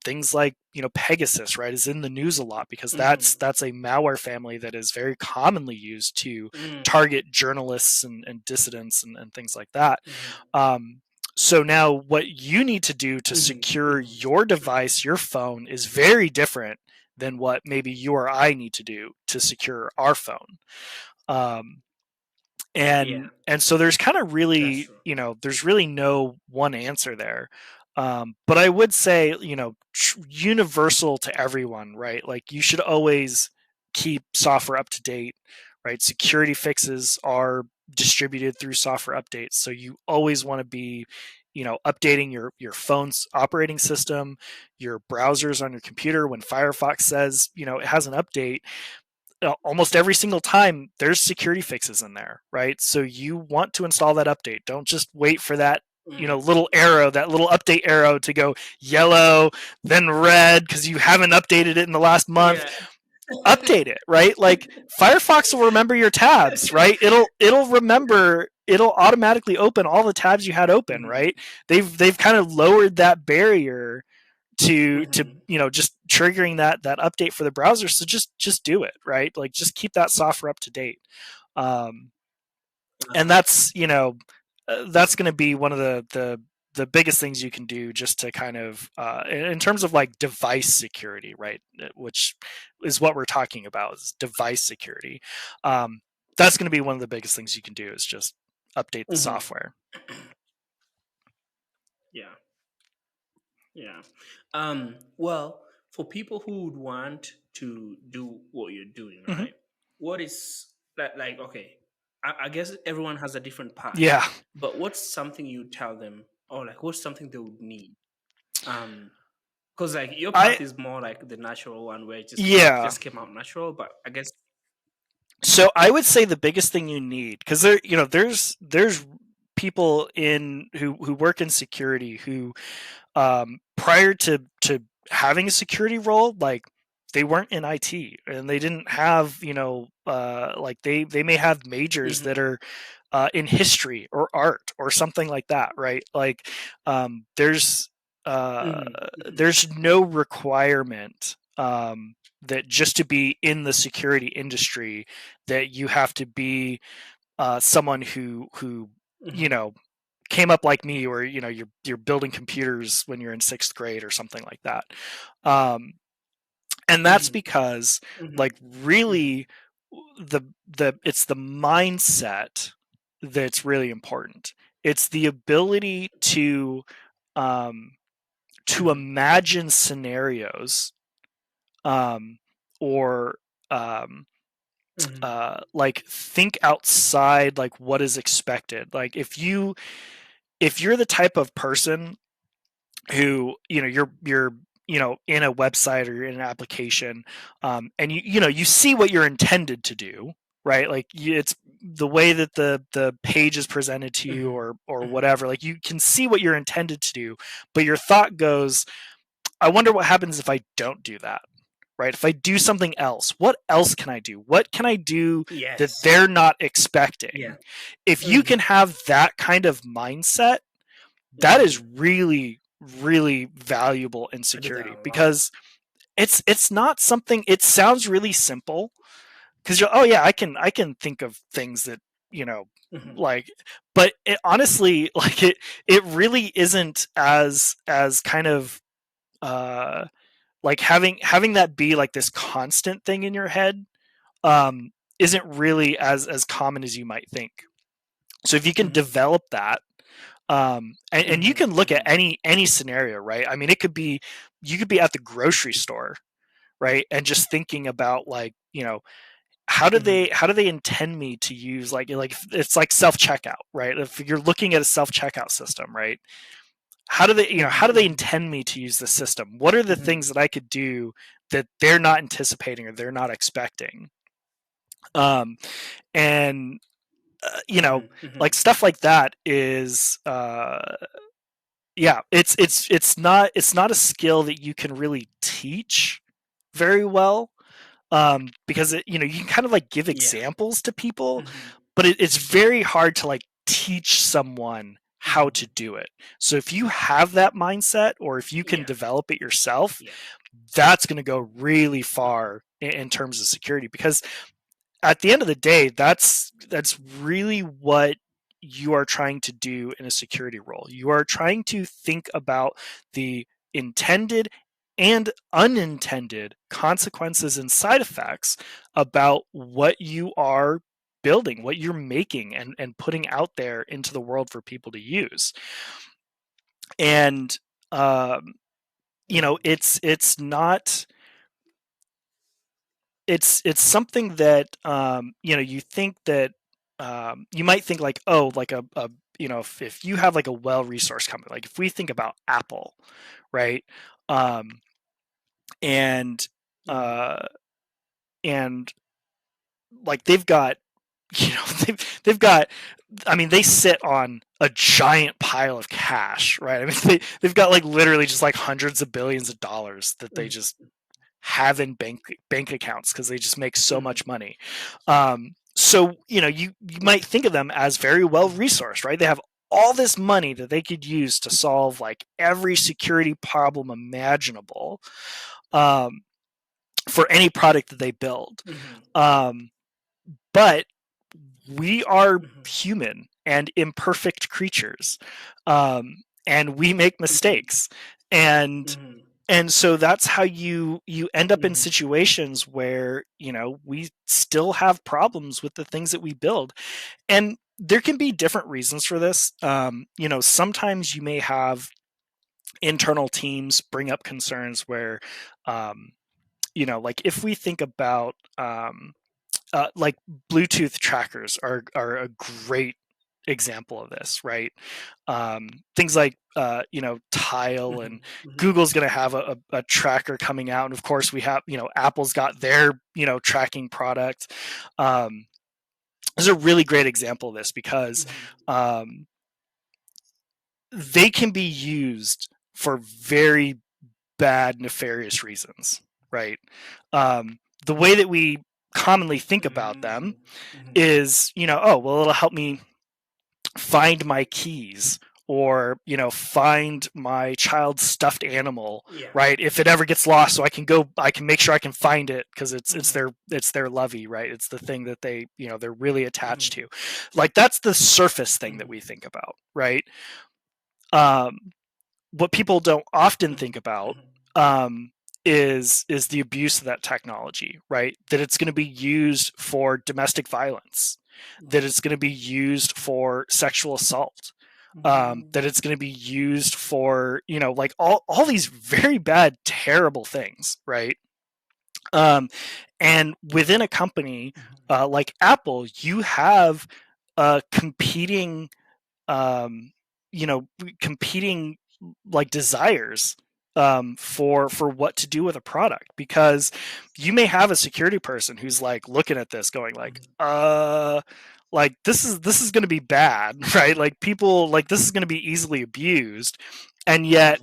Things like Pegasus, right, is in the news a lot because that's Mhm. that's a malware family that is very commonly used to Mm. target journalists and dissidents and things like that. Mhm. um, so now what you need to do to Mhm. secure Mhm. your device, your phone, is very different than what maybe you or I need to do to secure our phone. um, Yeah, and so there's kind of that's really true. there's really no one answer there. But I would say universal to everyone, right? Like you should always keep software up to date, right? Security fixes are distributed through software updates, so you always want to be updating your phone's operating system, your browsers on your computer. When Firefox says it has an update, almost every single time there's security fixes in there, right? So you want to install that update. Don't just wait for that Mm. little arrow, that little update arrow, to go yellow, then red, because you haven't updated it in the last month. Yeah. Update it, right? Like Firefox will remember your tabs, right? It'll remember, it'll automatically open all the tabs you had open, Mhm. right? They've kind of lowered that barrier to Mhm. just triggering that update for the browser. So just do it, right? Like just keep that software up to date. um, and Uh-huh. that's going to be one of the biggest things you can do, just to kind of in terms of like device security, right? Which is what we're talking about, is device security. That's going to be one of the biggest things you can do, is just update the Mhm. software. Yeah. Yeah. Well, for people who would want to do what you're doing, Hmm. right? What is that like? Okay, I guess everyone has a different path, Yeah. but what's something you tell them, or like what's something they would need? Um, because like your I path is more like the natural one where it Yeah. just came out natural, but I guess. So I would say the biggest thing you need, because there's people in who work in security who, prior to having a security role, like they weren't in IT, and they didn't have like they may have majors that Mhm. are in history or art or something like that, right? Like um, there's uh, Mhm. Mhm. there's no requirement that just to be in the security industry that you have to be someone who you Mhm. know came up like me, or you're building computers when you're in sixth grade or something like that. Um, and that's Mhm. because, Mhm. like, really, the it's the mindset that's really important. It's the ability um, to Mhm. imagine scenarios, um, or um, Mhm. like think outside like what is expected. Like if you're the type of person who you're in a website or in an application, and you see what you're intended to do, right? Like it's the way that the page is presented to you, Mhm. or Mhm. whatever. Like you can see what you're intended to do, but your thought goes, I wonder what happens if I don't do that, right? If I do something else, what else can I do? What can I do that Yes. they're not Yeah. expecting? If you Mm-hmm. can have that kind of mindset, that Mm-hmm. is really, really valuable in I do that security, a lot. because it's not something, it sounds really simple, because you're, oh yeah, I can think of things that, you know, Mm-hmm. like, but it honestly, like, it really isn't as kind of uh like having that be like this constant thing in your head, um isn't really as common as you might think. So if you can Mm-hmm. develop that, and you Mm-hmm. can look at Mm-hmm. any scenario, right? I mean, it could be, you could be at the grocery store, right, and just thinking about, like, you know, Mm-hmm. how do they intend me to use, like it's like self checkout, right? If you're looking at a self checkout system, right, how do they, you know, how do they Mm-hmm. intend me to use the system? What are the Mm-hmm. things that I could do that they're not anticipating or they're not expecting? um and you know, Mm-hmm. Mm-hmm. like stuff like that is yeah, it's not a skill that you can really teach very well, because it, you know, you can kind of like give Yeah. examples to people, Mm-hmm. but it's very hard to like teach someone how Mm-hmm. to do it. So if you have that mindset, or if you can Yeah. develop it yourself, Yeah. that's going to go really Mm-hmm. far in terms of security, because at the end of the day, that's really what you are trying to do in a security role. You are trying to think about the intended and unintended consequences and side effects about what you are building, what you're making, and putting out there into the world for people to use. And um, you know, it's not, it's something that, you know, you think that, you might think like, oh, like a, you know, if you have like a well resourced company, like if we think about Apple, right, um, and Mm-hmm. uh, and like they've got, you know, they've got, I mean, they sit on a giant pile of cash, right? I mean, they've got like literally just like hundreds of billions of dollars that they just have in bank accounts because they just make so Mm-hmm. much money. So you know, you might think of them as very well Mm-hmm. resourced, right? They have all this money that they could use to solve like every security problem imaginable, um, for any product that they build. Mm-hmm. Um, but we are Mm-hmm. human and imperfect creatures, and we make Mm-hmm. mistakes, and Mm-hmm. so that's how you end up in Mm-hmm. situations where, you know, we still have problems with the things that we build. And there can be different reasons for this. You know, sometimes you may have internal teams bring up concerns where, um, you know, like if we think about, like Bluetooth trackers are a great example of this, right? Things like, you know, Tile, and Mm-hmm. Google's going to have a tracker coming out, and of course we have, you know, Apple's got their, you know, tracking product. Um, this is a really great example of this because, Mm-hmm. um, they can be used for very bad, nefarious reasons, right? The way that we commonly think about them Mm-hmm. is, you know, oh, well, it'll help me find my keys, or, you know, find my child's stuffed animal, Yeah. right, if it ever gets lost, so I can go, I can make sure I can find it because Mm-hmm. it's their lovey, right, it's the thing that they, you know, they're really attached Mm-hmm. to. Like that's the surface thing that Mm-hmm. we think about, right? um what people don't often think Mm-hmm. about, um, is the abuse of that technology, right? That it's going to be used for domestic violence, that it's going to be used for sexual assault, Mm-hmm. that it's going to be used for, you know, like all these very bad, terrible things, right? Um, and within a company, Mm-hmm. like Apple, you have competing, um, you know, competing like desires, for what to do with a product, because you may have a security person who's like looking at this going like, like this is going to be bad, right? Like people, like this is going to be easily abused, and yet,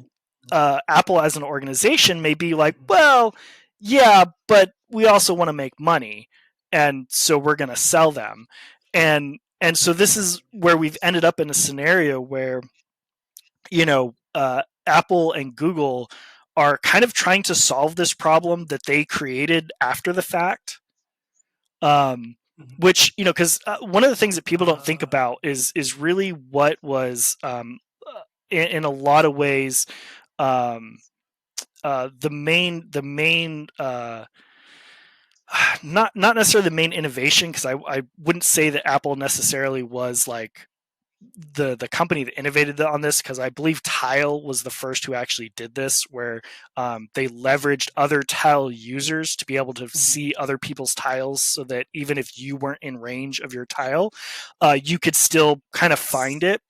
Mm-hmm. Apple as an organization may be like, Mm-hmm. well, yeah, but we also want to make money, and so we're going to sell them. And so this is where we've ended up in a scenario where, Apple and Google are kind of trying to solve this problem that they created after the fact. um, Mhm. which, because one of the things that people don't think Uh, about is really what was, in a lot of ways, um, the main not necessarily the main innovation, because I wouldn't say that Apple necessarily was like the company that innovated on this, because I believe Tile was the first who actually did this, where they leveraged other Tile users to be able to mhm, see other people's tiles, so that even if you weren't in range of your tile, you could still kind of find it.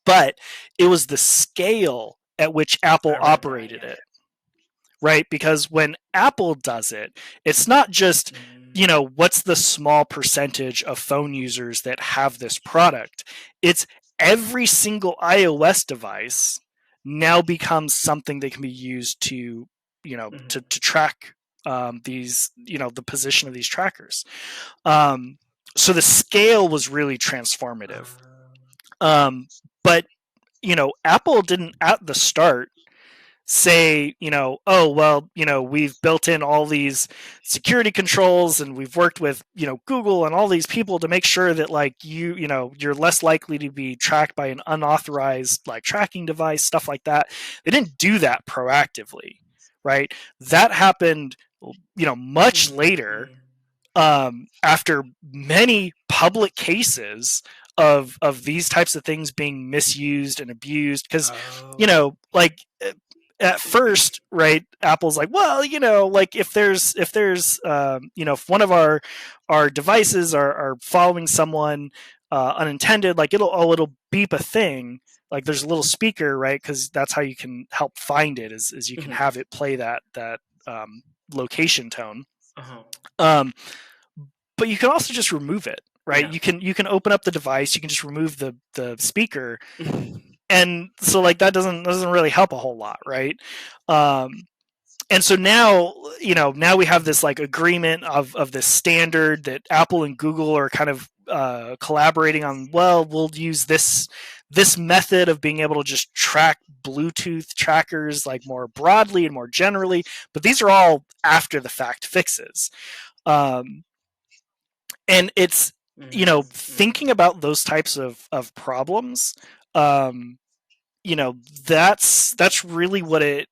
But it was the scale at which Apple I read that. operated Yeah. it, right? Because when Apple does it, it's not just, Mm, what's the small percentage of phone users that have this product. It's every single iOS device now becomes something that can be used to, mhm. to track, these, the position of these trackers. Um, so the scale was really transformative. Uh, Um, but, Apple didn't at the start say, oh, well, we've built in all these security controls, and we've worked with, Google and all these people to make sure that, like, you're less likely to be tracked by an unauthorized, like, tracking device, stuff like that. They didn't do that proactively, right? That happened, much mm, later, mm. after many public cases of these types of things being misused and abused. Because, Oh. like, at first, right, Apple's like, well, like, if one of our devices are following someone, unintended, like, it'll beep a thing, like there's a little speaker, right? Because that's how you can help find it, is you can Mhm. have it play that location tone. Uh-huh. um, but you can also just remove it, right? Yeah. You can open up the device, you can just remove the speaker, and so, like, that doesn't really help a whole lot, right? um and so now, now we have this, like, agreement of this standard that Apple and Google are kind of collaborating on. Well, we'll use this method of being able to just track Bluetooth trackers, like, more broadly and more generally, but these are all after the fact fixes. um and it's, Mm, mm, thinking about those types of problems. um you know that's really what it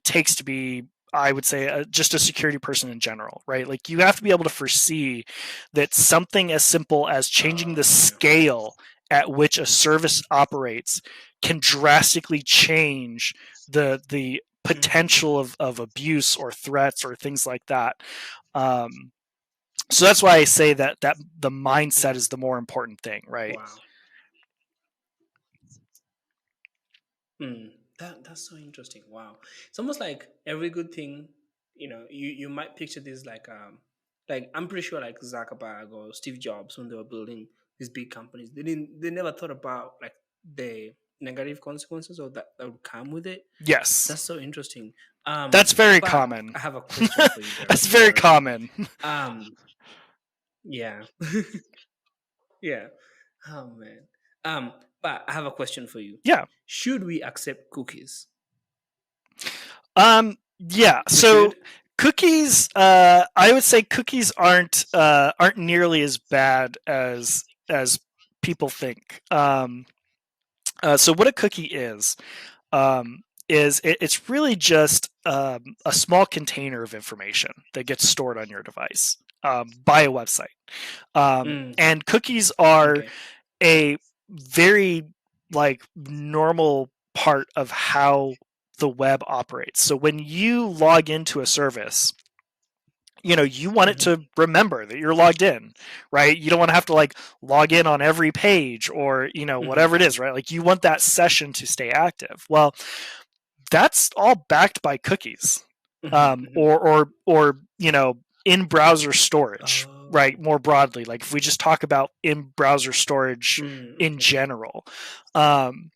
takes to be, I would say, just a security person in general, right? Like, you have to be able to foresee that something as simple as changing the yeah. scale at which a service operates can drastically change the Mhm. potential of abuse or threats or things like that. um, so that's why I say that the mindset Yeah. is the more important thing, right? Wow. Mm. That's so interesting. Wow. It's almost like every good thing, you might picture this like I'm pretty sure like Zuckerberg or Steve Jobs when they were building these big companies, they never thought about like the negative consequences of that would come with it. Yes, That's so interesting. that's very But common. I have a question for you, That's very Darren. common. Yeah. Yeah. Oh man. But I have a question for you. Yeah. Should we accept cookies? Yeah. We So should. cookies, I would say cookies aren't nearly as bad as people think. So what a cookie um, is it's really just, a small container of information that gets stored on your device, by a website. Mm, And cookies are okay. a very, like, normal part of how the web operates. So when you log into a service, you want it Hmm. to remember that you're logged in, right? You don't want to have to, like, log in on every page, or, Hmm. whatever it is, right? Like, you want that session to stay active. Well, that's all backed by cookies, Hmm. Hmm. or in browser storage, right? Oh. More broadly, like, if we just talk about in browser storage Mm, in okay. general, um,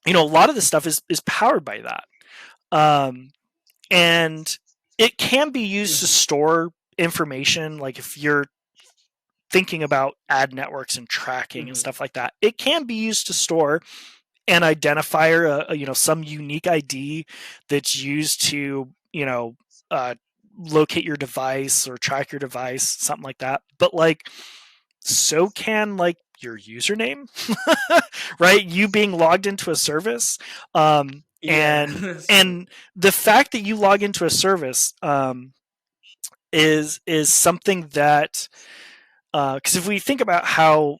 a lot of this stuff is powered by that. um, and it can be used to Mm-hmm. store information. Like if you're thinking about ad networks and tracking and Mm-hmm. stuff like that, it can be used to store an identifier, some unique ID that's used to, uh, locate your device or track your device, something like that. But like, so can like your username, right? You being logged into a service, Yeah, and that's true. and the fact that you log into a service, is something that, because if we think about how,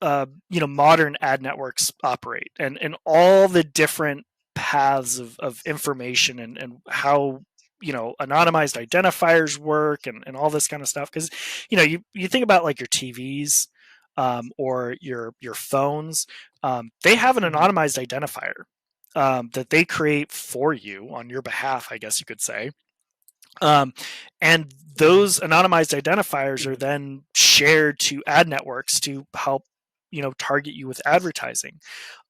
modern ad networks operate, and all the different paths of information, and how, anonymized identifiers work, and all this kind of stuff, because you think about like your TVs, or your phones, they have an Mm-hmm. anonymized identifier, that they create for you on your behalf, I guess you could say. um, and those Mm-hmm. anonymized identifiers are Mm-hmm. then shared to ad networks to help, target you with advertising.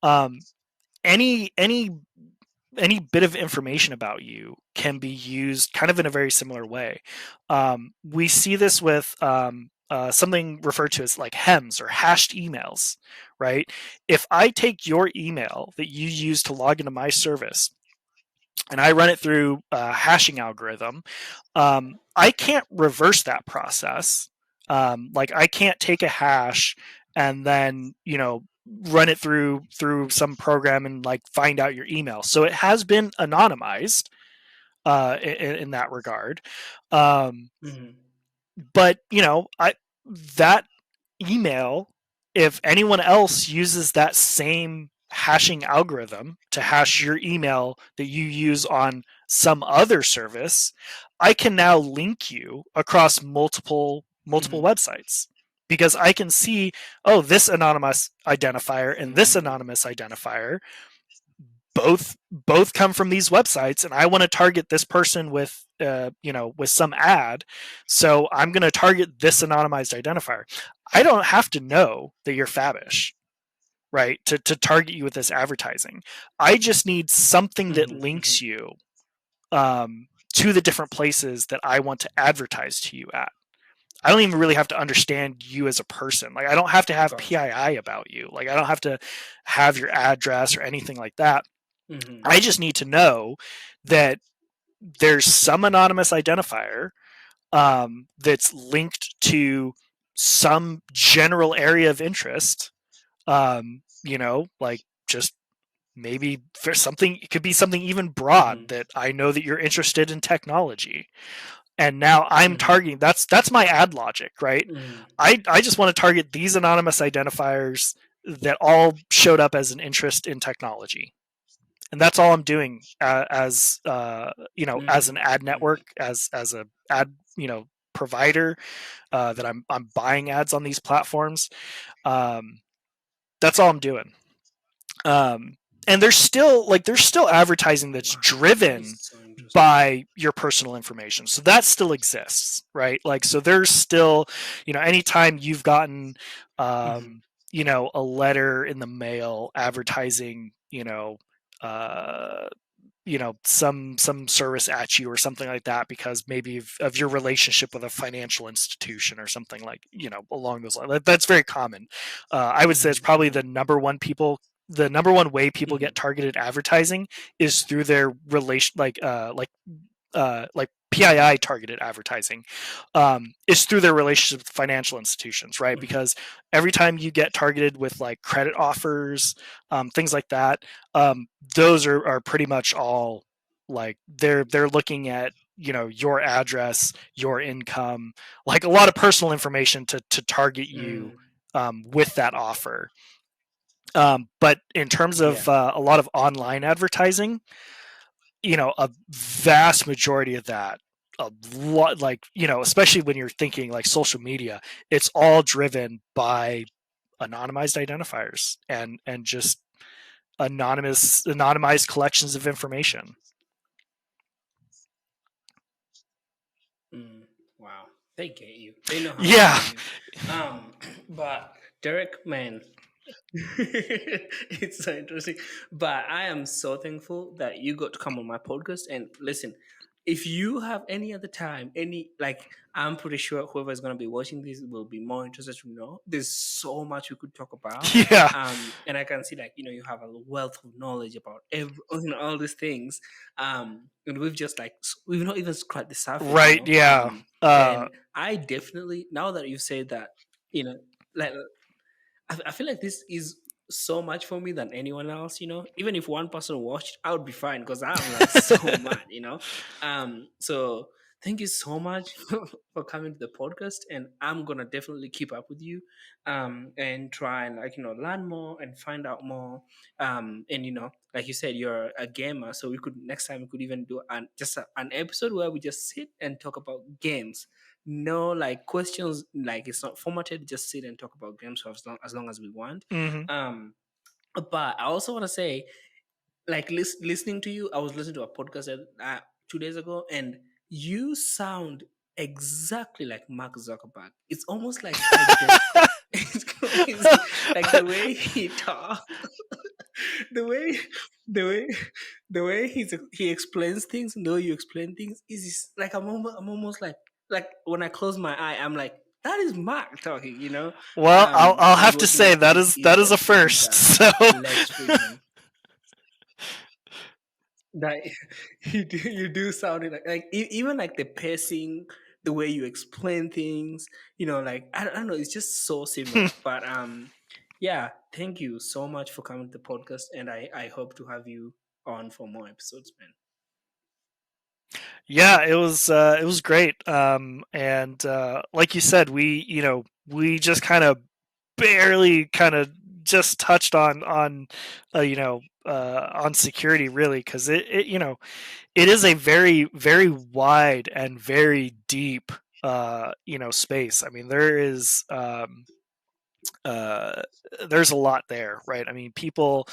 Um, any bit of information about you can be used kind of in a very similar way. We see this with, something referred to as like hems or hashed emails, right? If I take your email that you use to log into my service and I run it through a hashing algorithm, I can't reverse that process. Like I can't take a hash and then, run it through some program and like find out your email. So it has been anonymized, in that regard. Um, Mm-hmm. but I that email, if anyone else uses that same hashing algorithm to hash your email that you use on some other service, I can now link you across multiple Mm-hmm. websites, because I can see, oh, this anonymous identifier and this Mm-hmm. anonymous identifier both come from these websites, and I want to target this person with, with some ad, so I'm going to target this anonymized identifier. I don't have to know that you're Fabish, right, to target you with this advertising. I just need something that Mm-hmm. Mm-hmm. links you, to the different places that I want to advertise to you at. I don't even really have to understand you as a person. Like I don't have to have Gotcha. PII about you. Like I don't have to have your address or anything like that. Mm-hmm. I just need to know that there's some anonymous identifier, that's linked to some general area of interest. Like just maybe for something, it could be something even broad Mm-hmm. that I know that you're interested in technology. And now I'm Mm-hmm. targeting, that's my ad logic, right? Mm-hmm. I just want to target these anonymous identifiers that all showed up as an interest in technology, and that's all I'm doing, as, as an ad Mm-hmm. network, as a ad, provider, that I'm buying ads on these platforms. Um, that's all I'm doing. Um, and there's still advertising that's Wow, that is driven so interesting. by your personal information, so that still exists, right? Like so there's still, anytime you've gotten, Mm-hmm. a letter in the mail advertising, uh, some service at you or something like that, because maybe of your relationship with a financial institution or something, like, along those lines. That's very common. I would say it's Mm-hmm. probably Mm-hmm. the number one way people Mm-hmm. get targeted advertising is through their relation, like PII targeted advertising, is through their relationship with financial institutions, right? Mm-hmm. Because every time you get targeted with like credit offers, things like that, those are pretty much all, like they're looking at, your address, your income, like a lot of personal information to target you, Mm. with that offer. But in terms Yeah. of, a lot of online advertising, a vast majority of that, a lot, like, especially when you're thinking like social media, it's all driven by anonymized identifiers, and just anonymized collections of information. Mm. Wow. They get you. They know how to Yeah. get you. But Derek, man, it's so interesting. But I am so thankful that you got to come on my podcast and listen. if you have any other time, any like, I'm pretty sure whoever is going to be watching this will be more interested to know. There's so much we could talk about, Yeah. and I can see, like, you have a wealth of knowledge about all these things, and we've just like we've not even scratched the surface, Right. Yeah. and I definitely, now that you say that, you know, like, I feel like this is so much for me than anyone else. Even if one person watched, I would be fine because I'm like so mad. So thank you so much for coming to the podcast, and I'm gonna definitely keep up with you, and try and, like, learn more and find out more, and like you said, you're a gamer, so we could next time we could even do an episode where we just sit and talk about games. No, like, questions, like, it's not formatted, just sit and talk about games for as long as we want. Hmm. um but I also want to say, like, listening to you, I was listening to a podcast 2 days ago, and you sound exactly like Mark Zuckerberg. It's almost like identical. It's crazy, like the way he talks, the way the way the way he explains things, and the way you explain things is like, I'm almost like when I close my eye, I'm like, that is Mark talking, Well, I'll I was have to watching say that his is a episode with first. So Lex Friedman. That you do sound like even like the pacing, the way you explain things, like, I don't know, it's just so similar. But yeah, thank you so much for coming to the podcast, and I hope to have you on for more episodes, man. yeah, it was great. And like you said, we just kind of barely kind of just touched on on security, really, because it it is a very, very wide and very deep space. I mean, uh, there's a lot there, right? I mean, people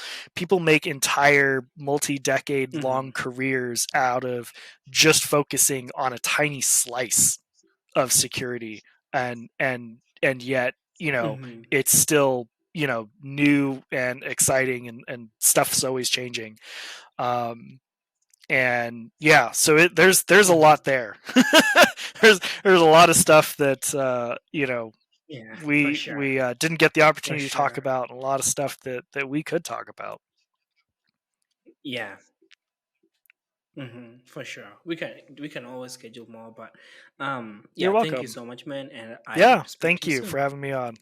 make entire multi-decade long Hmm. careers out of just focusing on a tiny slice of security, and yet, Hmm. it's still, new and exciting, and stuff's always changing. um and yeah, so there's a Hmm. lot there. There's a lot of stuff that Yeah, for sure. we didn't get the For opportunity to talk sure. about, and a lot of stuff that we could talk about. Yeah. For sure. We can always schedule more, but You're yeah, thank you welcome. so much, man, and I hope Yeah, to speak to thank you you for soon. having me on.